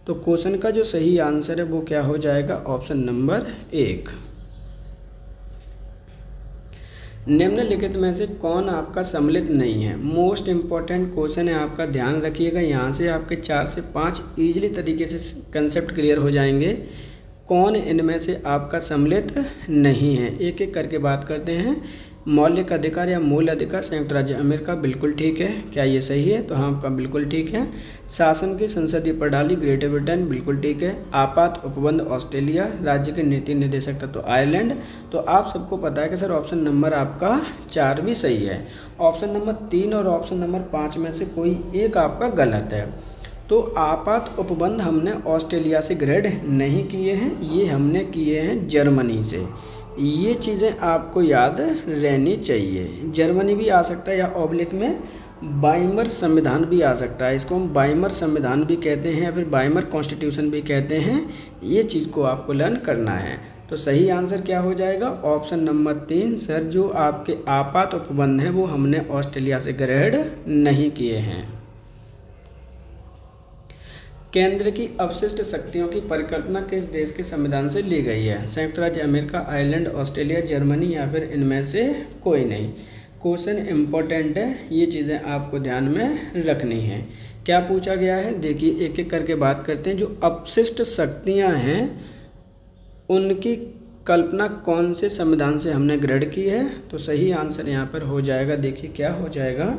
तो क्वेश्चन का जो सही आंसर है वो क्या हो जाएगा? Option number 1। निम्नलिखित में से कौन आपका सम्मिलित नहीं है? मोस्ट इम्पॉर्टेंट क्वेश्चन है आपका, ध्यान रखिएगा। यहाँ से आपके 4 से 5 ईजिली तरीके से कंसेप्ट क्लियर हो जाएंगे। कौन इनमें से आपका सम्मिलित नहीं है? एक एक करके बात करते हैं। मौलिक अधिकार या मूल अधिकार संयुक्त राज्य अमेरिका, बिल्कुल ठीक है। क्या ये सही है? तो हाँ आपका बिल्कुल ठीक है। शासन की संसदीय प्रणाली ग्रेटर ब्रिटेन, बिल्कुल ठीक है। आपात उपबंध ऑस्ट्रेलिया, राज्य के नीति निर्देशक तत्व आयरलैंड। तो आप सबको पता है कि सर ऑप्शन नंबर आपका 4 भी सही है। ऑप्शन नंबर 3 और ऑप्शन नंबर 5 में से कोई एक आपका गलत है। तो आपात उपबंध हमने ऑस्ट्रेलिया से ग्रहण नहीं किए हैं, ये हमने किए हैं जर्मनी से। ये चीज़ें आपको याद रहनी चाहिए। जर्मनी भी आ सकता है या ऑब्लिक में बाइमर संविधान भी आ सकता है, इसको हम बाइमर संविधान भी कहते हैं या फिर बाइमर कॉन्स्टिट्यूशन भी कहते हैं। ये चीज़ को आपको लर्न करना है। तो सही आंसर क्या हो जाएगा? Option number 3। सर जो आपके आपात उपबंध हैं वो हमने ऑस्ट्रेलिया से ग्रहण नहीं किए हैं। केंद्र की अवशिष्ट शक्तियों की परिकल्पना किस देश के संविधान से ली गई है? संयुक्त राज्य अमेरिका, आयरलैंड, ऑस्ट्रेलिया, जर्मनी या फिर इनमें से कोई नहीं। क्वेश्चन इम्पोर्टेंट है, ये चीज़ें आपको ध्यान में रखनी है। क्या पूछा गया है देखिए, एक एक करके बात करते हैं। जो अवशिष्ट शक्तियाँ हैं उनकी कल्पना कौन से संविधान से हमने ग्रहण की है? तो सही आंसर यहाँ पर हो जाएगा, देखिए क्या हो जाएगा,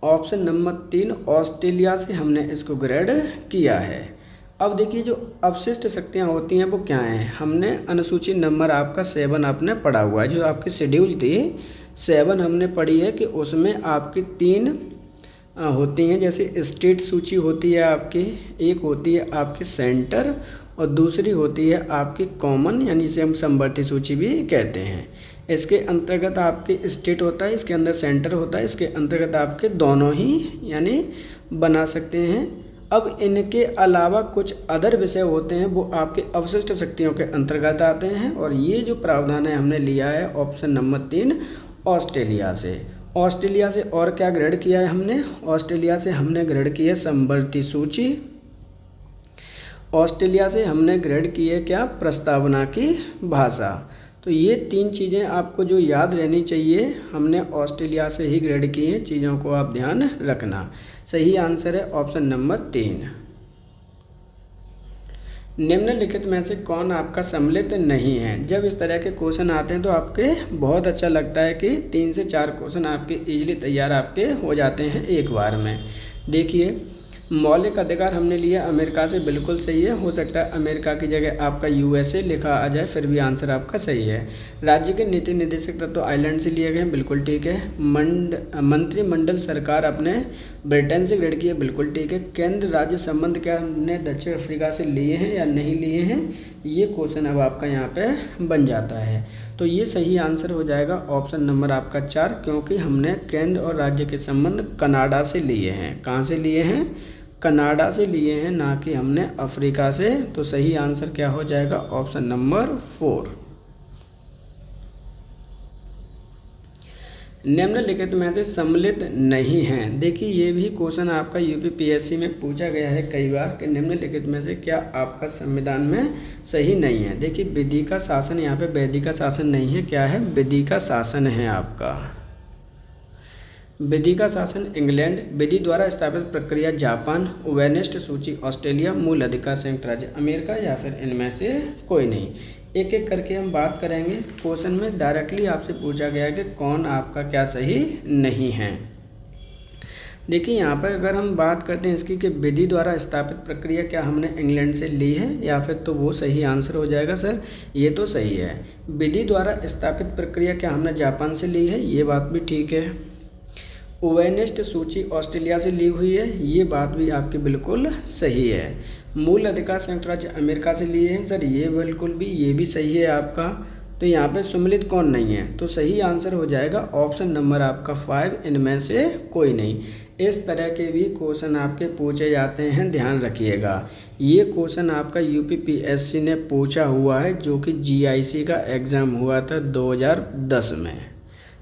ऑप्शन नंबर 3 ऑस्ट्रेलिया से हमने इसको ग्रहण किया है। अब देखिए जो अवशिष्ट शक्तियाँ होती हैं वो क्या हैं? हमने अनुसूची नंबर आपका 7 आपने पढ़ा हुआ है, जो आपकी शेड्यूल थी 7 हमने पढ़ी है कि उसमें आपकी 3 होती हैं। जैसे स्टेट सूची होती है आपकी, एक होती है आपकी सेंटर और दूसरी होती है आपकी कॉमन, यानी इसे हम समवर्ती सूची भी कहते हैं। इसके अंतर्गत आपके स्टेट होता है, इसके अंदर सेंटर होता है, इसके अंतर्गत आपके दोनों ही यानी बना सकते हैं। अब इनके अलावा कुछ अदर विषय होते हैं वो आपके अवशिष्ट शक्तियों के अंतर्गत आते हैं, और ये जो प्रावधान है हमने लिया है ऑप्शन नंबर 3 ऑस्ट्रेलिया से। ऑस्ट्रेलिया से और क्या ग्रहण किया है हमने? ऑस्ट्रेलिया से हमने ग्रहण की है समवर्ती सूची। ऑस्ट्रेलिया से हमने ग्रहण की है क्या? प्रस्तावना की भाषा। तो ये 3 चीज़ें आपको जो याद रहनी चाहिए, हमने ऑस्ट्रेलिया से ही ग्रहण की हैं, चीज़ों को आप ध्यान रखना। सही आंसर है ऑप्शन नंबर 3। निम्नलिखित में से कौन आपका सम्मिलित नहीं है? जब इस तरह के क्वेश्चन आते हैं तो आपके बहुत अच्छा लगता है कि 3 से 4 क्वेश्चन आपके इजीली तैयार आपके हो जाते हैं एक बार में। देखिए मौलिक अधिकार हमने लिया अमेरिका से, बिल्कुल सही है। हो सकता है अमेरिका की जगह आपका यूएसए लिखा आ जाए, फिर भी आंसर आपका सही है। राज्य के नीति निर्देशक तत्व आइलैंड से लिए गए हैं, बिल्कुल ठीक है। मंत्रिमंडल सरकार अपने ब्रिटेन से ग्रहण की है, बिल्कुल ठीक है। केंद्र राज्य संबंध क्या हमने दक्षिण अफ्रीका से लिए हैं या नहीं लिए हैं? ये क्वेश्चन अब आपका यहाँ पे बन जाता है। तो ये सही आंसर हो जाएगा ऑप्शन नंबर आपका 4, क्योंकि हमने केंद्र और राज्य के संबंध कनाडा से लिए हैं। कहाँ से लिए हैं? कनाडा से लिए हैं, ना कि हमने अफ्रीका से। तो सही आंसर क्या हो जाएगा? Option number 4। निम्नलिखित में से सम्मिलित नहीं हैं। देखिए ये भी क्वेश्चन आपका यूपीपीएससी में पूछा गया है कई बार कि निम्नलिखित में से क्या आपका संविधान में सही नहीं है। देखिए विधि का शासन, यहाँ पे वैधि का शासन नहीं है, क्या है? विधि का शासन है आपका। विधि का शासन इंग्लैंड, विधि द्वारा स्थापित प्रक्रिया जापान, वेनेस्ट सूची ऑस्ट्रेलिया, मूल अधिकार संयुक्त राज्य अमेरिका या फिर इनमें से कोई नहीं। एक एक करके हम बात करेंगे। क्वेश्चन में डायरेक्टली आपसे पूछा गया है कि कौन आपका क्या सही नहीं है। देखिए यहाँ पर अगर हम बात करते हैं इसकी कि विधि द्वारा स्थापित प्रक्रिया क्या हमने इंग्लैंड से ली है या फिर, तो वो सही आंसर हो जाएगा सर, ये तो सही है। विधि द्वारा स्थापित प्रक्रिया क्या हमने जापान से ली है, ये बात भी ठीक है। वेनेस्ट सूची ऑस्ट्रेलिया से ली हुई है, ये बात भी आपकी बिल्कुल सही है। मूल अधिकार संयुक्त राज्य अमेरिका से लिए हैं सर, ये बिल्कुल भी, ये भी सही है आपका। तो यहाँ पे सम्मिलित कौन नहीं है? तो सही आंसर हो जाएगा ऑप्शन नंबर आपका 5, इनमें से कोई नहीं। इस तरह के भी क्वेश्चन आपके पूछे जाते हैं, ध्यान रखिएगा। ये क्वेश्चन आपका यूपीपीएससी ने पूछा हुआ है, जो कि जीआईसी का एग्ज़ाम हुआ था 2010 में।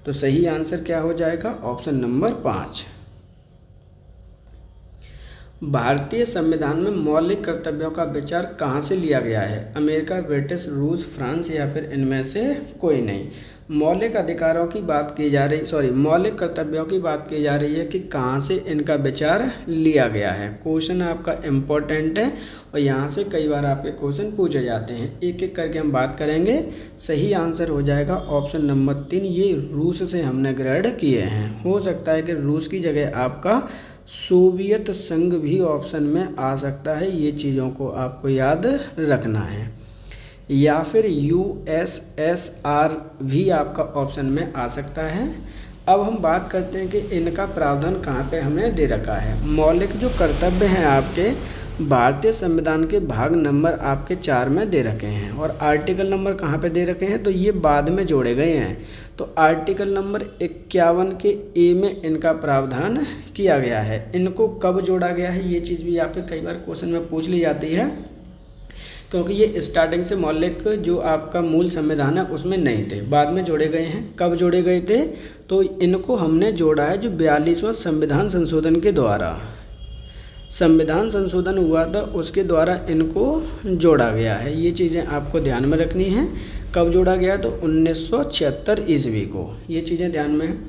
तो सही आंसर क्या हो जाएगा? Option number 5। भारतीय संविधान में मौलिक कर्तव्यों का विचार कहाँ से लिया गया है? अमेरिका, ब्रिटिश, रूस, फ्रांस या फिर इनमें से कोई नहीं। मौलिक अधिकारों की बात की जा रही, मौलिक कर्तव्यों की बात की जा रही है कि कहाँ से इनका विचार लिया गया है। क्वेश्चन आपका इम्पोर्टेंट है और यहाँ से कई बार आपके क्वेश्चन पूछे जाते हैं। एक एक करके हम बात करेंगे। सही आंसर हो जाएगा ऑप्शन नंबर 3, ये रूस से हमने ग्रहण किए हैं। हो सकता है कि रूस की जगह आपका सोवियत संघ भी ऑप्शन में आ सकता है, ये चीज़ों को आपको याद रखना है। या फिर यूएसएसआर भी आपका ऑप्शन में आ सकता है। अब हम बात करते हैं कि इनका प्रावधान कहाँ पे हमने दे रखा है। मौलिक जो कर्तव्य हैं आपके भारतीय संविधान के भाग नंबर आपके 4 में दे रखे हैं, और आर्टिकल नंबर कहाँ पे दे रखे हैं, तो ये बाद में जोड़े गए हैं। तो आर्टिकल नंबर 51 के ए में इनका प्रावधान किया गया है। इनको कब जोड़ा गया है, ये चीज़ भी आपके कई बार क्वेश्चन में पूछ ली जाती है, क्योंकि ये स्टार्टिंग से मौलिक जो आपका मूल संविधान है उसमें नहीं थे, बाद में जोड़े गए हैं। कब जोड़े गए थे, तो इनको हमने जोड़ा है जो 42वां संविधान संशोधन के द्वारा संविधान संशोधन हुआ था, उसके द्वारा इनको जोड़ा गया है। ये चीज़ें आपको ध्यान में रखनी हैं। कब जोड़ा गया, तो 1976 ईस्वी को। ये चीज़ें ध्यान में हैं।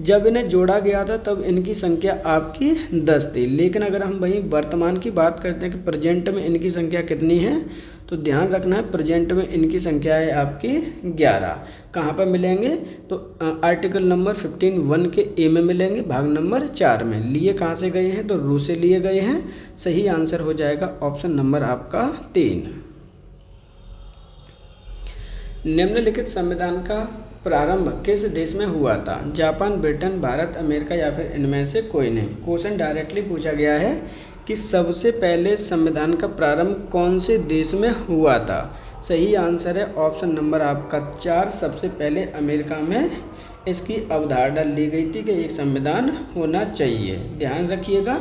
जब इन्हें जोड़ा गया था तब इनकी संख्या आपकी 10 थी, लेकिन अगर हम वहीं वर्तमान की बात करते हैं कि प्रेजेंट में इनकी संख्या कितनी है, तो ध्यान रखना है प्रेजेंट में इनकी संख्या है आपकी 11। कहाँ पर मिलेंगे, तो आर्टिकल नंबर 15(1) के ए में मिलेंगे, भाग नंबर 4 में। लिए कहाँ से गए हैं, तो रू से लिए गए हैं। सही आंसर हो जाएगा ऑप्शन नंबर आपका 3। निम्नलिखित संविधान का प्रारंभ किस देश में हुआ था, जापान, ब्रिटेन, भारत, अमेरिका या फिर इनमें से कोई नहीं। क्वेश्चन डायरेक्टली पूछा गया है कि सबसे पहले संविधान का प्रारंभ कौन से देश में हुआ था। सही आंसर है ऑप्शन नंबर आपका 4। सबसे पहले अमेरिका में इसकी अवधारणा ली गई थी कि एक संविधान होना चाहिए। ध्यान रखिएगा,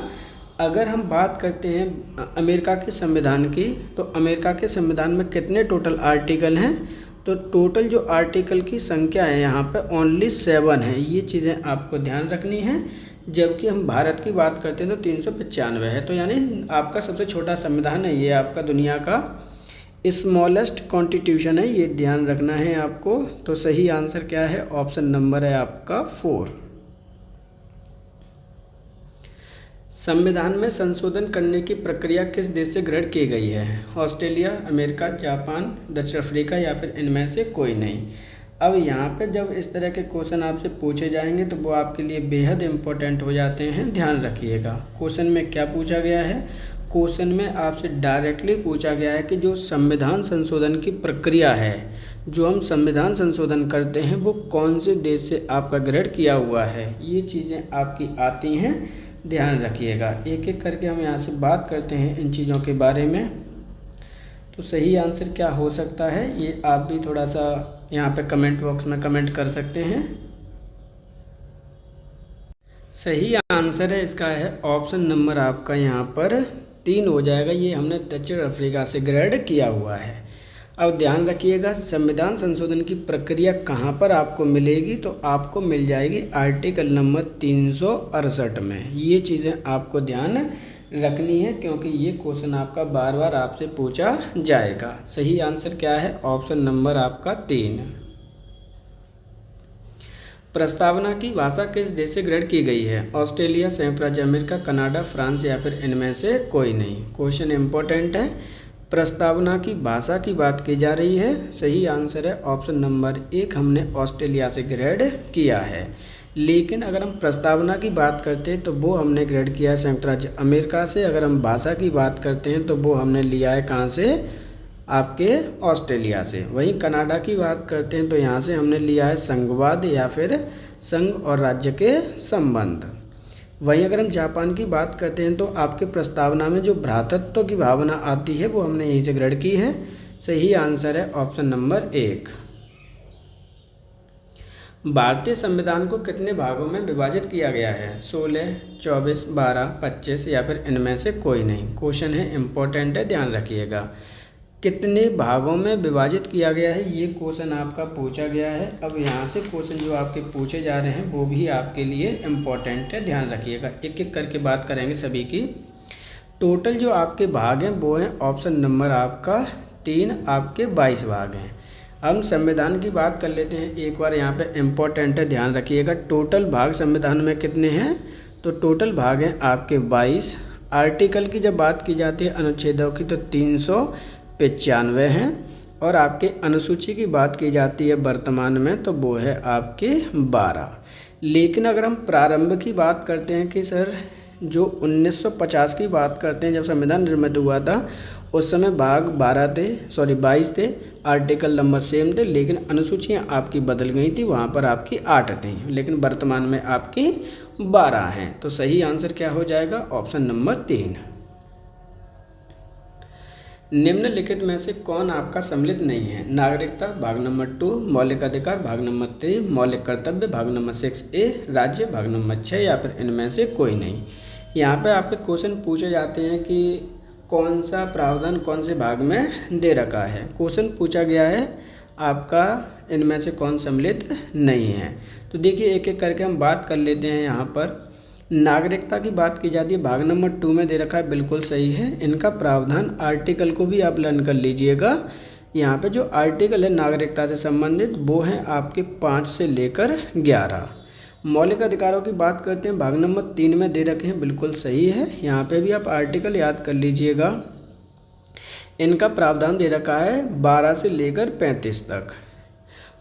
अगर हम बात करते हैं अमेरिका के संविधान की, तो अमेरिका के संविधान में कितने टोटल आर्टिकल हैं, तो टोटल जो आर्टिकल की संख्या है यहाँ पे ओनली 7 है। ये चीज़ें आपको ध्यान रखनी है। जबकि हम भारत की बात करते हैं तो 395 है, तो यानी आपका सबसे छोटा संविधान है ये, आपका दुनिया का स्मॉलेस्ट कॉन्स्टिट्यूशन है, ये ध्यान रखना है आपको। तो सही आंसर क्या है, ऑप्शन नंबर है आपका 4। संविधान में संशोधन करने की प्रक्रिया किस देश से ग्रहण की गई है, ऑस्ट्रेलिया, अमेरिका, जापान, दक्षिण अफ्रीका या फिर इनमें से कोई नहीं। अब यहाँ पे जब इस तरह के क्वेश्चन आपसे पूछे जाएंगे तो वो आपके लिए बेहद इम्पोर्टेंट हो जाते हैं, ध्यान रखिएगा। क्वेश्चन में क्या पूछा गया है, क्वेश्चन में आपसे डायरेक्टली पूछा गया है कि जो संविधान संशोधन की प्रक्रिया है, जो हम संविधान संशोधन करते हैं वो कौन से देश से आपका ग्रहण किया हुआ है। ये चीज़ें आपकी आती हैं, ध्यान रखिएगा। एक एक करके हम यहाँ से बात करते हैं इन चीज़ों के बारे में। तो सही आंसर क्या हो सकता है, ये आप भी थोड़ा सा यहाँ पे कमेंट बॉक्स में कमेंट कर सकते हैं। सही आंसर है इसका है ऑप्शन नंबर आपका यहाँ पर 3 हो जाएगा। ये हमने दक्षिण अफ्रीका से ग्रहण किया हुआ है। अब ध्यान रखिएगा, संविधान संशोधन की प्रक्रिया कहाँ पर आपको मिलेगी, तो आपको मिल जाएगी आर्टिकल नंबर 368 में। ये चीज़ें आपको ध्यान रखनी है, क्योंकि ये क्वेश्चन आपका बार बार आपसे पूछा जाएगा। सही आंसर क्या है, ऑप्शन नंबर आपका 3। प्रस्तावना की भाषा किस देश से ग्रहण की गई है, ऑस्ट्रेलिया, संयुक्त राज्य अमेरिका, कनाडा, फ्रांस या फिर इनमें से कोई नहीं। क्वेश्चन इंपॉर्टेंट है, प्रस्तावना की भाषा की बात की जा रही है। सही आंसर है ऑप्शन नंबर 1, हमने ऑस्ट्रेलिया से ग्रहण किया है। लेकिन अगर हम प्रस्तावना की बात करते हैं तो वो हमने ग्रहण किया है संयुक्त राज्य अमेरिका से। अगर हम भाषा की बात करते हैं तो वो हमने लिया है कहाँ से, आपके ऑस्ट्रेलिया से। वहीं कनाडा की बात करते हैं तो यहाँ से हमने लिया है संघवाद या फिर संघ और राज्य के संबंध। वहीं अगर हम जापान की बात करते हैं तो आपके प्रस्तावना में जो भ्रातृत्व की भावना आती है वो हमने यहीं से ग्रहण की है। सही आंसर है ऑप्शन नंबर 1। भारतीय संविधान को कितने भागों में विभाजित किया गया है, 16, 24, 12, 25 या फिर इनमें से कोई नहीं। क्वेश्चन है इंपॉर्टेंट है, ध्यान रखिएगा। कितने भागों में विभाजित किया गया है, ये क्वेश्चन आपका पूछा गया है। अब यहाँ से क्वेश्चन जो आपके पूछे जा रहे हैं वो भी आपके लिए इम्पोर्टेंट है, ध्यान रखिएगा। एक एक करके बात करेंगे सभी की। टोटल जो आपके भाग हैं वो हैं ऑप्शन नंबर आपका 3, आपके 22 भाग हैं। हम संविधान की बात कर लेते हैं एक बार, यहाँ पे इम्पोर्टेंट है, ध्यान रखिएगा। टोटल भाग संविधान में कितने हैं, तो टोटल भाग हैं आपके 22। आर्टिकल की जब बात की जाती है अनुच्छेदों की तो 395 हैं, और आपके अनुसूची की बात की जाती है वर्तमान में तो वो है आपके 12। लेकिन अगर हम प्रारंभ की बात करते हैं कि सर जो 1950 की बात करते हैं, जब संविधान निर्मित हुआ था उस समय भाग 22 थे, आर्टिकल नंबर सेम थे, लेकिन अनुसूचियाँ आपकी बदल गई थी, वहाँ पर आपकी 8 थी, लेकिन वर्तमान में आपकी 12 हैं। तो सही आंसर क्या हो जाएगा? Option number 3। निम्नलिखित में से कौन आपका सम्मिलित नहीं है? नागरिकता भाग नंबर 2, मौलिक अधिकार भाग नंबर 3, मौलिक कर्तव्य भाग नंबर 6A, राज्य भाग नंबर 6, या फिर इनमें से कोई नहीं। यहाँ पे आपके क्वेश्चन पूछे जाते हैं कि कौन सा प्रावधान कौन से भाग में दे रखा है। क्वेश्चन पूछा गया है आपका इनमें से कौन सम्मिलित नहीं है। तो देखिए एक एक करके हम बात कर लेते हैं। यहाँ पर नागरिकता की बात की जाती है, भाग नंबर 2 में दे रखा है, बिल्कुल सही है। इनका प्रावधान आर्टिकल को भी आप लर्न कर लीजिएगा। यहाँ पे जो आर्टिकल है नागरिकता से संबंधित वो हैं आपके 5 से लेकर 11। मौलिक अधिकारों की बात करते हैं, भाग नंबर 3 में दे रखे हैं, बिल्कुल सही है। यहाँ पे भी आप आर्टिकल याद कर लीजिएगा। इनका प्रावधान दे रखा है 12 से लेकर 35 तक।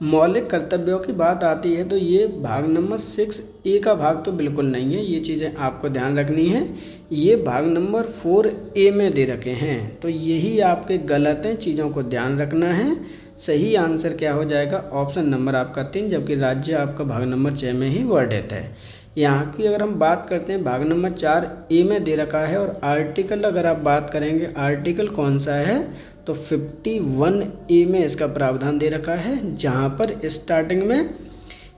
मौलिक कर्तव्यों की बात आती है तो ये भाग नंबर 6A का भाग तो बिल्कुल नहीं है, ये चीज़ें आपको ध्यान रखनी है। ये भाग नंबर 4A में दे रखे हैं, तो यही आपके गलत हैं, चीज़ों को ध्यान रखना है। सही आंसर क्या हो जाएगा? ऑप्शन नंबर आपका 3, जबकि राज्य आपका भाग नंबर 6 में ही वर्णित है। यहाँ की अगर हम बात करते हैं, भाग नंबर 4A में दे रखा है, और आर्टिकल अगर आप बात करेंगे आर्टिकल कौन सा है तो 51A में इसका प्रावधान दे रखा है, जहाँ पर स्टार्टिंग में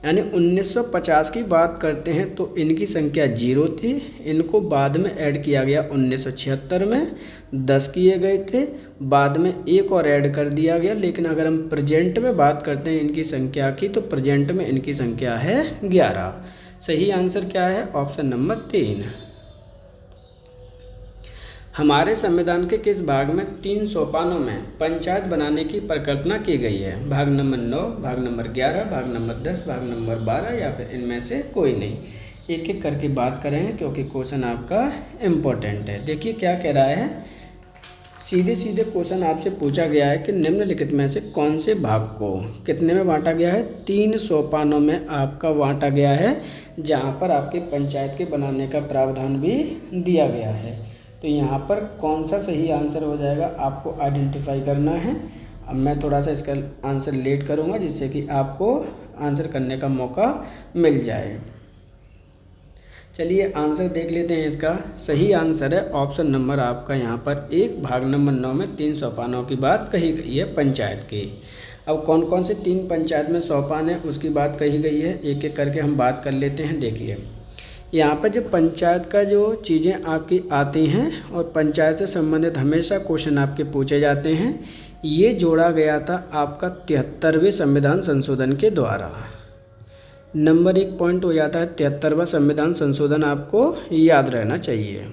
यानी 1950 की बात करते हैं तो इनकी संख्या 0 थी, इनको बाद में ऐड किया गया 1976 में, 10 किए गए थे, बाद में एक और ऐड कर दिया गया। लेकिन अगर हम प्रेजेंट में बात करते हैं इनकी संख्या की तो प्रेजेंट में इनकी संख्या है 11। सही आंसर क्या है? Option number 3। हमारे संविधान के किस भाग में 3 सोपानों में पंचायत बनाने की परिकल्पना की गई है? भाग नंबर 9, भाग नंबर 11, भाग नंबर 10, भाग नंबर 12, या फिर इनमें से कोई नहीं। एक एक करके बात करें क्योंकि क्वेश्चन आपका इम्पोर्टेंट है। देखिए क्या कह रहा है, सीधे सीधे क्वेश्चन आपसे पूछा गया है कि निम्नलिखित में से कौन से भाग को कितने में बांटा गया है? 3 सोपानों में आपका बांटा गया है, जहाँ पर आपके पंचायत के बनाने का प्रावधान भी दिया गया है। तो यहाँ पर कौन सा सही आंसर हो जाएगा आपको आइडेंटिफाई करना है। अब मैं थोड़ा सा इसका आंसर लेट करूँगा जिससे कि आपको आंसर करने का मौका मिल जाए। चलिए आंसर देख लेते हैं। इसका सही आंसर है ऑप्शन नंबर आपका यहाँ पर 1, भाग नंबर 9 में 3 सोपानों की बात कही गई है पंचायत की। अब कौन कौन से 3 पंचायत में सोपान है उसकी बात कही गई है, एक एक करके हम बात कर लेते हैं। देखिए यहाँ पर जो पंचायत का जो चीज़ें आपकी आती हैं और पंचायत से संबंधित हमेशा क्वेश्चन आपके पूछे जाते हैं, ये जोड़ा गया था आपका 73वें संविधान संशोधन के द्वारा। नंबर 1 पॉइंट हो जाता है 73वां संविधान संशोधन, आपको याद रहना चाहिए।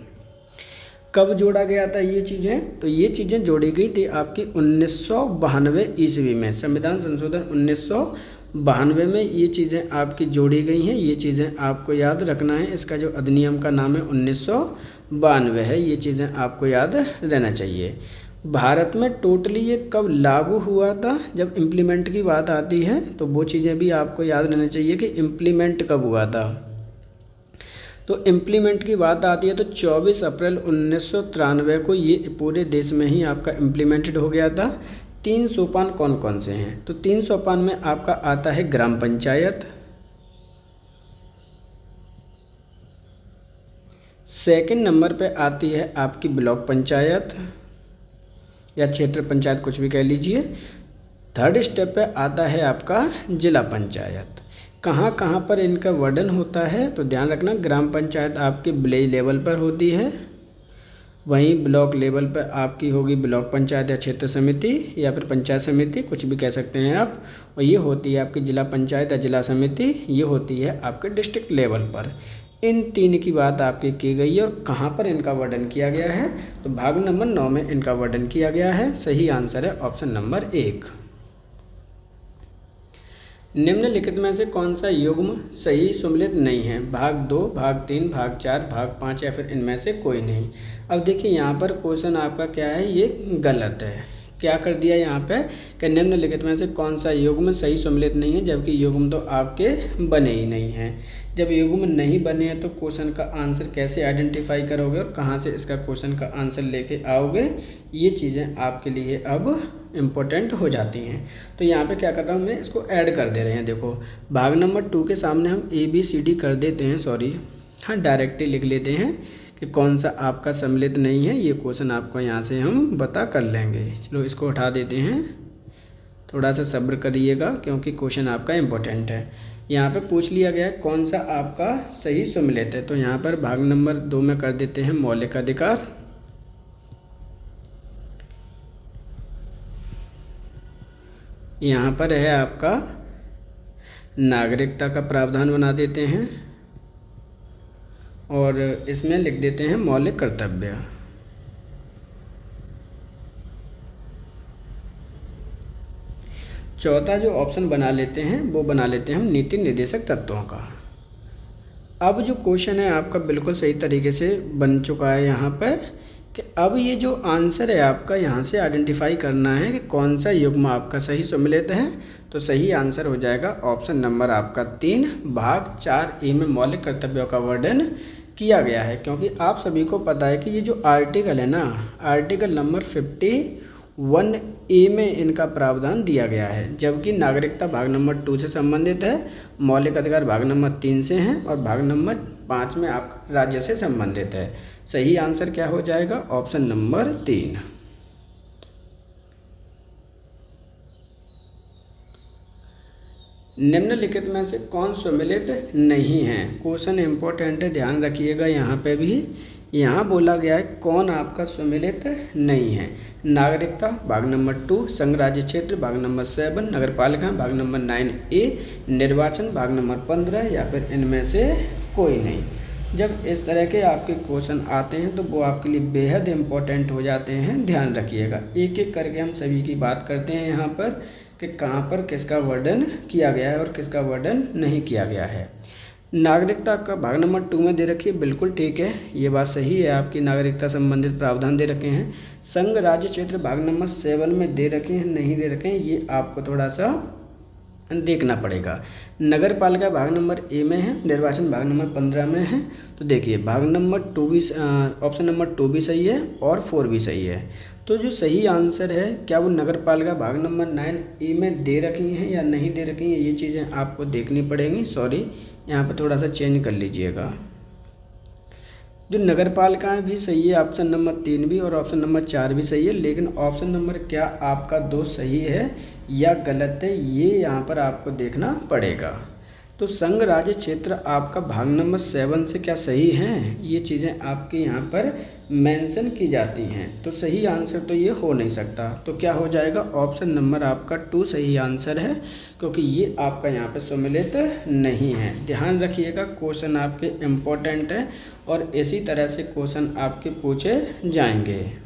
कब जोड़ा गया था ये चीज़ें? तो ये चीज़ें जोड़ी गई थी आपकी 1992 ईस्वी में। संविधान संशोधन 1992 में ये चीज़ें आपकी जोड़ी गई हैं। ये चीज़ें आपको याद रखना है। इसका जो अधिनियम का नाम है 1992 है, ये चीज़ें आपको याद रहना चाहिए। भारत में टोटली ये कब लागू हुआ था? जब इम्प्लीमेंट की बात आती है तो वो चीज़ें भी आपको याद रहना चाहिए कि इम्प्लीमेंट कब हुआ था। तो इम्प्लीमेंट की बात आती है तो 24 अप्रैल 1993 को ये पूरे देश में ही आपका इम्प्लीमेंटेड हो गया था। 3 सोपान कौन कौन से हैं? तो 3 सोपान में आपका आता है ग्राम पंचायत, सेकंड नंबर पे आती है आपकी ब्लॉक पंचायत या क्षेत्र पंचायत, कुछ भी कह लीजिए। थर्ड स्टेप पे आता है आपका जिला पंचायत। कहाँ कहाँ पर इनका वर्णन होता है तो ध्यान रखना, ग्राम पंचायत आपकी विलेज लेवल पर होती है, वहीं ब्लॉक लेवल पर आपकी होगी ब्लॉक पंचायत या क्षेत्र समिति या फिर पंचायत समिति, कुछ भी कह सकते हैं आप। और ये होती है आपकी जिला पंचायत या जिला समिति, ये होती है आपके डिस्ट्रिक्ट लेवल पर। इन 3 की बात आपकी की गई है और कहाँ पर इनका वर्णन किया गया है तो भाग नंबर 9 में इनका वर्णन किया गया है। सही आंसर है ऑप्शन नंबर 1। निम्नलिखित में से कौन सा युग्म सही सम्मिलित नहीं है? भाग 2, भाग 3, भाग 4, भाग 5, या फिर इनमें से कोई नहीं। अब देखिए यहाँ पर क्वेश्चन आपका क्या है, ये गलत है। क्या कर दिया यहाँ पे कि निम्नलिखित में से कौन सा युग्म सही सम्मिलित नहीं है, जबकि युग्म तो आपके बने ही नहीं हैं। जब युग्म नहीं बने हैं तो क्वेश्चन का आंसर कैसे आइडेंटिफाई करोगे और कहाँ से इसका क्वेश्चन का आंसर लेके आओगे, ये चीज़ें आपके लिए अब इम्पोर्टेंट हो जाती हैं। तो यहाँ पे क्या कर रहा हूँ मैं, इसको ऐड कर दे रहे हैं। देखो भाग नंबर 2 के सामने हम ABCD कर देते हैं, सॉरी हाँ डायरेक्टली लिख लेते हैं कि कौन सा आपका सम्मिलित नहीं है। ये क्वेश्चन आपको यहाँ से हम बता कर लेंगे। चलो इसको उठा देते हैं, थोड़ा सा सब्र करिएगा क्योंकि क्वेश्चन आपका इम्पोर्टेंट है। यहाँ पे पूछ लिया गया है कौन सा आपका सही सम्मिलित है, तो यहाँ पर भाग नंबर 2 में कर देते हैं मौलिक अधिकार। यहाँ पर है आपका नागरिकता का प्रावधान बना देते हैं और इसमें लिख देते हैं मौलिक कर्तव्य। चौथा जो ऑप्शन बना लेते हैं वो बना लेते हैं हम नीति निर्देशक तत्वों का। अब जो क्वेश्चन है आपका बिल्कुल सही तरीके से बन चुका है यहाँ पर कि अब ये जो आंसर है आपका यहाँ से आइडेंटिफाई करना है कि कौन सा युग्म आपका सही सम्मिलित है। तो सही आंसर हो जाएगा ऑप्शन नंबर आपका 3 भाग 4A में मौलिक कर्तव्यों का वर्णन किया गया है। क्योंकि आप सभी को पता है कि ये जो आर्टिकल है ना, आर्टिकल नंबर 51A में इनका प्रावधान दिया गया है, जबकि नागरिकता भाग नंबर 2 से संबंधित है, मौलिक अधिकार भाग नंबर 3 से हैं और भाग नंबर 5 में आपका राज्य से संबंधित है। सही आंसर क्या हो जाएगा, ऑप्शन नंबर 3। निम्नलिखित में से कौन सम्मिलित नहीं है, क्वेश्चन इंपॉर्टेंट है, ध्यान रखिएगा। यहाँ पे भी यहाँ बोला गया है कौन आपका सम्मिलित नहीं है। नागरिकता भाग नंबर 2, संघ राज्य क्षेत्र भाग नंबर 7, नगरपालिका भाग नंबर 9A, निर्वाचन भाग नंबर 15 या फिर इनमें से कोई नहीं। जब इस तरह के आपके क्वेश्चन आते हैं तो वो आपके लिए बेहद इम्पोर्टेंट हो जाते हैं, ध्यान रखिएगा। एक एक करके हम सभी की बात करते हैं यहाँ पर कि कहाँ पर किसका वर्णन किया गया है और किसका वर्णन नहीं किया गया है। नागरिकता का भाग नंबर 2 में दे रखी है, बिल्कुल ठीक है, ये बात सही है आपकी, नागरिकता संबंधित प्रावधान दे रखे हैं। संघ राज्य क्षेत्र भाग नंबर 7 में दे रखे हैं, नहीं दे रखे हैं, ये आपको थोड़ा सा देखना पड़ेगा। नगर पालिका भाग नंबर A में है, निर्वाचन भाग नंबर 15 में है। तो देखिए भाग नंबर 2 भी, ऑप्शन नंबर 2 भी सही है और 4 भी सही है। तो जो सही आंसर है क्या वो नगर पालिका भाग नंबर 9A में दे रखी हैं या नहीं दे रखी हैं, ये चीज़ें आपको देखनी पड़ेंगी। सॉरी यहाँ पर थोड़ा सा चेंज कर लीजिएगा। जो नगर पालिकाएँ भी सही है, ऑप्शन नंबर 3 भी और ऑप्शन नंबर 4 भी सही है, लेकिन ऑप्शन नंबर क्या आपका 2 सही है या गलत है, ये यहाँ पर आपको देखना पड़ेगा। तो संघ राज्य क्षेत्र आपका भाग नंबर 7 से क्या सही हैं, ये चीज़ें आपके यहाँ पर मेंशन की जाती हैं। तो सही आंसर तो ये हो नहीं सकता। तो क्या हो जाएगा, ऑप्शन नंबर आपका 2 सही आंसर है, क्योंकि ये आपका यहाँ पे सम्मिलित नहीं है। ध्यान रखिएगा, क्वेश्चन आपके इम्पोर्टेंट है और इसी तरह से क्वेश्चन आपके पूछे जाएंगे।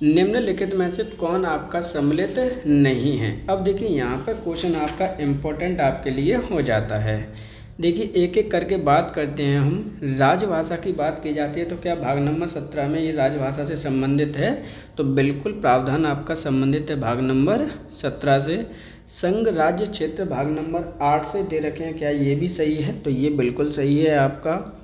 निम्नलिखित में से कौन आपका सम्मिलित नहीं है। अब देखिए यहाँ पर क्वेश्चन आपका इम्पोर्टेंट आपके लिए हो जाता है। देखिए एक एक करके बात करते हैं हम। राजभाषा की बात की जाती है तो क्या भाग नंबर 17 में ये राजभाषा से संबंधित है, तो बिल्कुल प्रावधान आपका संबंधित है भाग नंबर 17 से। संघ राज्य क्षेत्र भाग नंबर 8 से दे रखे हैं, क्या ये भी सही है, तो ये बिल्कुल सही है आपका।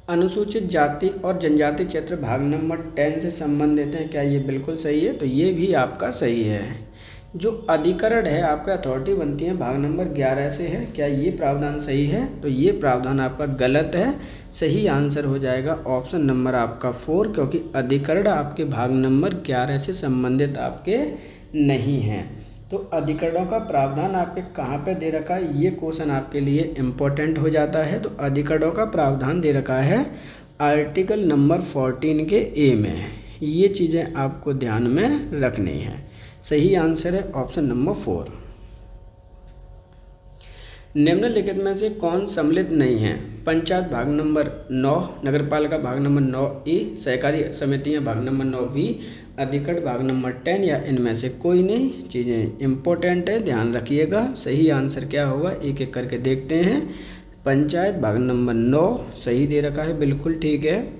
अनुसूचित जाति और जनजाति क्षेत्र भाग नंबर 10 से संबंधित है, क्या ये बिल्कुल सही है, तो ये भी आपका सही है। जो अधिकरण है आपका अथॉरिटी बनती है भाग नंबर 11 से है, क्या ये प्रावधान सही है, तो ये प्रावधान आपका गलत है। सही आंसर हो जाएगा ऑप्शन नंबर आपका 4, क्योंकि अधिकरण आपके भाग नंबर 11 से संबंधित आपके नहीं हैं। तो अधिकरणों का प्रावधान आपके कहाँ पे दे रखा है, ये क्वेश्चन आपके लिए इम्पोर्टेंट हो जाता है। तो अधिकरणों का प्रावधान दे रखा है आर्टिकल नंबर 14 के A में। ये चीज़ें आपको ध्यान में रखनी है। सही आंसर है ऑप्शन नंबर 4। निम्नलिखित में से कौन सम्मिलित नहीं है। पंचायत भाग नंबर 9, नगरपालिका भाग नंबर 9A, सहकारी समितियां भाग नंबर 9B, अधिकरण भाग नंबर 10 या इनमें से कोई नहीं। चीज़ें इंपॉर्टेंट है, ध्यान रखिएगा। सही आंसर क्या होगा, एक एक करके देखते हैं। पंचायत भाग नंबर 9 सही दे रखा है, बिल्कुल ठीक है।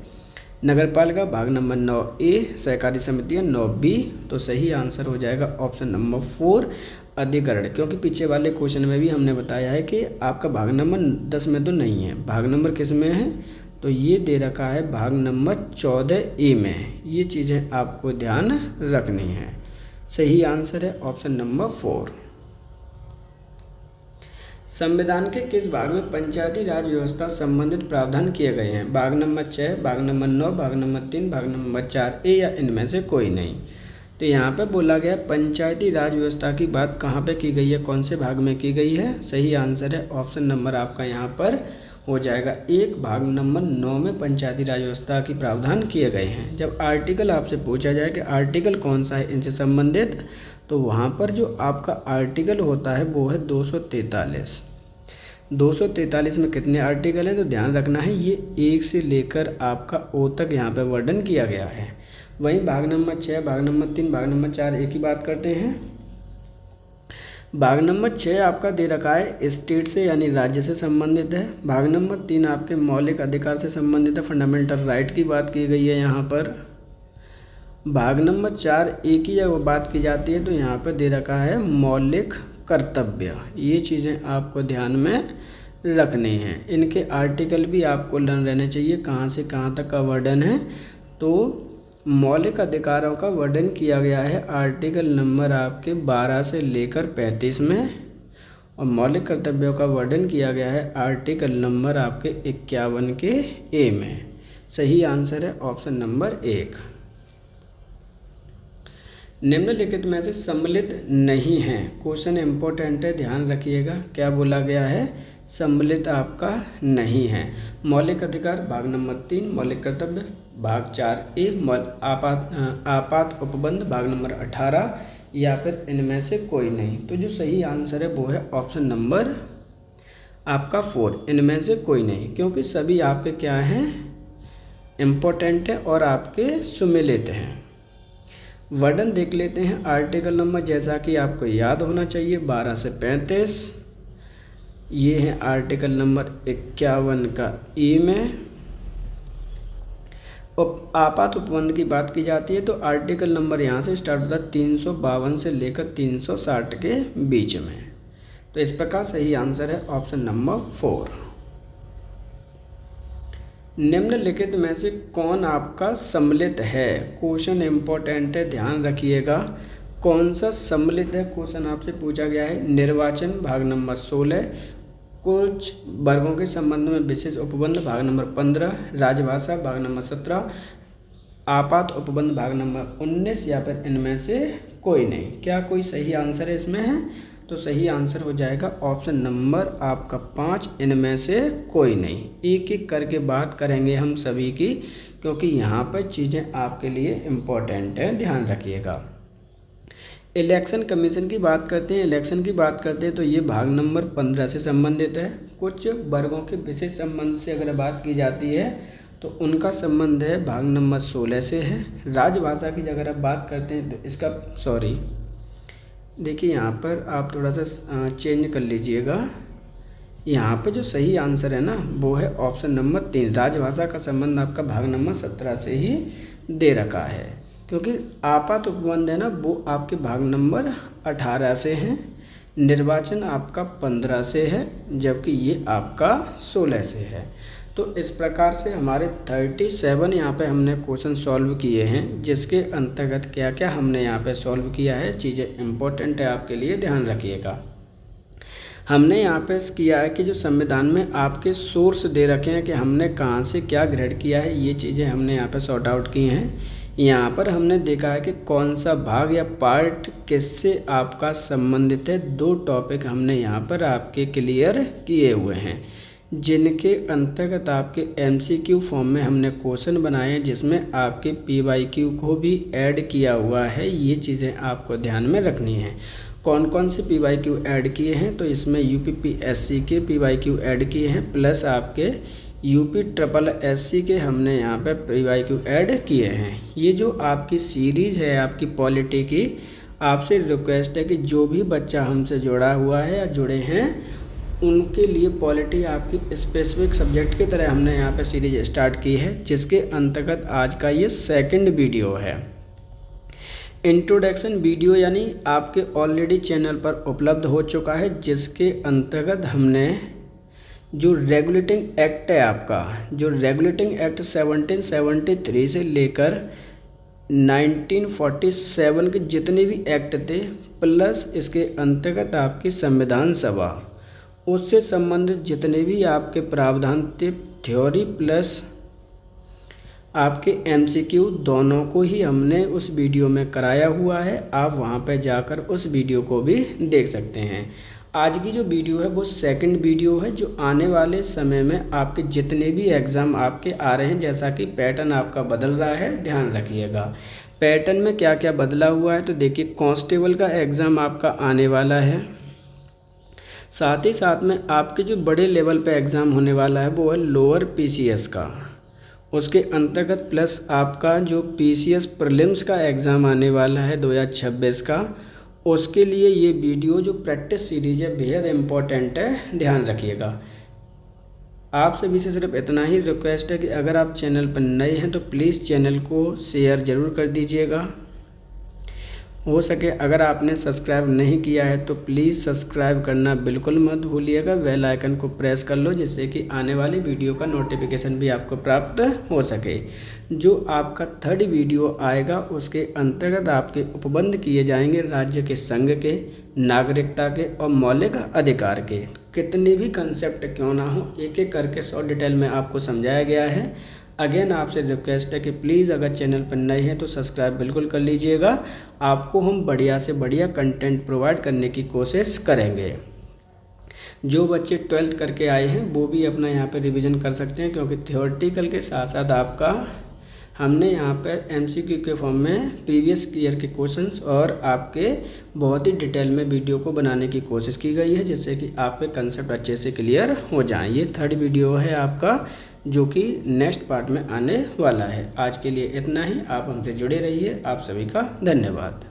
नगरपालिका भाग नंबर 9A, सहकारी समितियाँ 9B। तो सही आंसर हो जाएगा ऑप्शन नंबर 4 अधिकरण, क्योंकि पीछे वाले क्वेश्चन में भी हमने बताया है कि आपका भाग नंबर 10 में तो नहीं है, भाग नंबर किस में है, तो ये दे रखा है भाग नंबर 14A में। ये चीज़ें आपको ध्यान रखनी है। सही आंसर है ऑप्शन नंबर 4। संविधान के किस भाग में पंचायती राज व्यवस्था संबंधित प्रावधान किए गए हैं? भाग नंबर 6, भाग नंबर 9, भाग नंबर 3, भाग नंबर 4A या इनमें से कोई नहीं। तो यहाँ पे बोला गया पंचायती राज व्यवस्था की बात कहाँ पे की गई है, कौन से भाग में की गई है? सही आंसर है ऑप्शन नंबर आपका यहाँ पर हो जाएगा 1, भाग नंबर 9 में पंचायती राज व्यवस्था की प्रावधान किए गए हैं। जब आर्टिकल आपसे पूछा जाए कि आर्टिकल कौन सा है इनसे संबंधित, तो वहाँ पर जो आपका आर्टिकल होता है वो है 243। 243 में कितने आर्टिकल हैं, तो ध्यान रखना है ये 1 से लेकर आपका O तक यहाँ पर वर्णन किया गया है। वहीं भाग नंबर 6, भाग नंबर 3, भाग नंबर 4 एक ही बात करते हैं। भाग नंबर 6 आपका दे रखा है स्टेट से यानी राज्य से संबंधित है। भाग नंबर 3 आपके मौलिक अधिकार से संबंधित है, फंडामेंटल राइट की बात की गई है यहाँ पर। भाग नंबर 4 एक ही जगह बात की जाती है, तो यहाँ पर दे रखा है मौलिक कर्तव्य। ये चीज़ें आपको ध्यान में रखनी हैं। इनके आर्टिकल भी आपको लर्न रहने चाहिए, कहाँ से कहाँ तक का वर्णन है। तो मौलिक अधिकारों का वर्णन किया गया है आर्टिकल नंबर आपके 12 से लेकर 35 में, और मौलिक कर्तव्यों का वर्णन किया गया है आर्टिकल नंबर आपके 51 के A में। सही आंसर है ऑप्शन नंबर 1। निम्नलिखित में से सम्मिलित नहीं है, क्वेश्चन इम्पोर्टेंट है, ध्यान रखिएगा। क्या बोला गया है? सम्मिलित आपका नहीं है। मौलिक अधिकार भाग नंबर 3, मौलिक कर्तव्य भाग 4A, आपात उपबंध भाग नंबर 18, या फिर इनमें से कोई नहीं। तो जो सही आंसर है वो है ऑप्शन नंबर आपका 4, इनमें से कोई नहीं, क्योंकि सभी आपके क्या हैं, इम्पोर्टेंट है और आपके सुमेलित हैं। वर्णन देख लेते हैं आर्टिकल नंबर, जैसा कि आपको याद होना चाहिए 12 से 35। ये है आर्टिकल नंबर 51 का E में। आपात उपबंध की बात की जाती है तो आर्टिकल नंबर यहाँ से स्टार्ट होता है 352 से लेकर 360 के बीच में। तो इस प्रकार सही आंसर है ऑप्शन नंबर 4। निम्नलिखित में से कौन आपका सम्मिलित है? क्वेश्चन इम्पोर्टेंट है, ध्यान रखिएगा। कौन सा सम्मिलित है क्वेश्चन आपसे पूछा गया है। निर्वाचन भाग नंबर 16, कुछ वर्गों के संबंध में विशेष उपबंध भाग नंबर 15, राजभाषा भाग नंबर 17, आपात उपबंध भाग नंबर 19, या फिर इनमें से कोई नहीं। क्या कोई सही आंसर है इसमें है? तो सही आंसर हो जाएगा ऑप्शन नंबर आपका 5, इनमें से कोई नहीं। एक एक करके बात करेंगे हम सभी की, क्योंकि यहाँ पर चीज़ें आपके लिए इम्पोर्टेंट हैं, ध्यान रखिएगा। इलेक्शन कमीशन की बात करते हैं, इलेक्शन की बात करते हैं तो ये भाग नंबर 15 से संबंधित है। कुछ वर्गों के विशेष संबंध से अगर बात की जाती है तो उनका संबंध है भाग नंबर 16 से है। राजभाषा की अगर आप बात करते हैं तो इसका देखिए यहाँ पर आप थोड़ा सा चेंज कर लीजिएगा। यहाँ पे जो सही आंसर है ना वो है ऑप्शन नंबर 3। राजभाषा का संबंध आपका भाग नंबर 17 से ही दे रखा है, क्योंकि आपात उपबंध है ना वो आपके भाग नंबर 18 से है। निर्वाचन आपका 15 से है, जबकि ये आपका 16 से है। तो इस प्रकार से हमारे 37 यहाँ पे हमने क्वेश्चन सॉल्व किए हैं, जिसके अंतर्गत क्या क्या हमने यहाँ पे सॉल्व किया है, चीज़ें इम्पोर्टेंट है आपके लिए, ध्यान रखिएगा। हमने यहाँ पे किया है कि जो संविधान में आपके सोर्स दे रखे हैं कि हमने कहाँ से क्या ग्रेड किया है, ये चीज़ें हमने यहाँ पे सॉर्ट आउट की हैं। यहाँ पर हमने देखा है कि कौन सा भाग या पार्ट किससे आपका संबंधित है। 2 टॉपिक हमने यहाँ पर आपके क्लियर किए हुए हैं, जिनके अंतर्गत आपके MCQ फॉर्म में हमने क्वेश्चन बनाए हैं, जिसमें आपके PYQ को भी ऐड किया हुआ है। ये चीज़ें आपको ध्यान में रखनी है। कौन कौन से PYQ ऐड किए हैं, तो इसमें UPPSC के PYQ ऐड किए हैं, प्लस आपके UPSSC के हमने यहाँ पे PYQ ऐड किए हैं। ये जो आपकी सीरीज़ है आपकी पॉलिटी की, आपसे रिक्वेस्ट है कि जो भी बच्चा हमसे जुड़ा हुआ है या जुड़े हैं उनके लिए पॉलिटी आपकी स्पेसिफिक सब्जेक्ट की तरह हमने यहाँ पे सीरीज स्टार्ट की है, जिसके अंतर्गत आज का ये सेकंड वीडियो है। इंट्रोडक्शन वीडियो यानी आपके ऑलरेडी चैनल पर उपलब्ध हो चुका है, जिसके अंतर्गत हमने जो रेगुलेटिंग एक्ट है आपका, जो रेगुलेटिंग एक्ट 1773 से लेकर 1947 के जितने भी एक्ट थे, प्लस इसके अंतर्गत आपकी संविधान सभा, उससे संबंधित जितने भी आपके प्रावधान थे, थ्योरी प्लस आपके एमसीक्यू, दोनों को ही हमने उस वीडियो में कराया हुआ है। आप वहां पर जाकर उस वीडियो को भी देख सकते हैं। आज की जो वीडियो है वो सेकंड वीडियो है, जो आने वाले समय में आपके जितने भी एग्ज़ाम आपके आ रहे हैं, जैसा कि पैटर्न आपका बदल रहा है, ध्यान रखिएगा पैटर्न में क्या क्या बदला हुआ है। तो देखिए, कांस्टेबल का एग्ज़ाम आपका आने वाला है, साथ ही साथ में आपके जो बड़े लेवल पे एग्ज़ाम होने वाला है वो है लोअर पीसीएस का, उसके अंतर्गत प्लस आपका जो पीसीएस प्रीलिम्स का एग्ज़ाम आने वाला है 2026 का, उसके लिए ये वीडियो जो प्रैक्टिस सीरीज है बेहद इम्पोर्टेंट है, ध्यान रखिएगा। आप सभी से सिर्फ इतना ही रिक्वेस्ट है कि अगर आप चैनल पर नए हैं तो प्लीज़ चैनल को शेयर ज़रूर कर दीजिएगा। हो सके अगर आपने सब्सक्राइब नहीं किया है तो प्लीज़ सब्सक्राइब करना बिल्कुल मत भूलिएगा, बेल आइकन को प्रेस कर लो, जिससे कि आने वाली वीडियो का नोटिफिकेशन भी आपको प्राप्त हो सके। जो आपका थर्ड वीडियो आएगा उसके अंतर्गत आपके उपबंध किए जाएंगे राज्य के संघ के, नागरिकता के और मौलिक अधिकार के। कितने भी कंसेप्ट क्यों ना हो, एक एक करके 100 डिटेल में आपको समझाया गया है। अगेन आपसे रिक्वेस्ट है कि प्लीज़ अगर चैनल पर नए हैं तो सब्सक्राइब बिल्कुल कर लीजिएगा। आपको हम बढ़िया से बढ़िया कंटेंट प्रोवाइड करने की कोशिश करेंगे। जो बच्चे 12th करके आए हैं वो भी अपना यहाँ पे रिवीजन कर सकते हैं, क्योंकि थियोरेटिकल के साथ साथ आपका हमने यहाँ पर एमसीक्यू के फॉर्म में प्रीवियस ईयर के क्वेश्चंस और आपके बहुत ही डिटेल में वीडियो को बनाने की कोशिश की गई है, जिससे कि आपके कंसेप्ट अच्छे से क्लियर हो जाएं। ये थर्ड वीडियो है आपका, जो कि नेक्स्ट पार्ट में आने वाला है। आज के लिए इतना ही। आप हमसे जुड़े रहिए। आप सभी का धन्यवाद।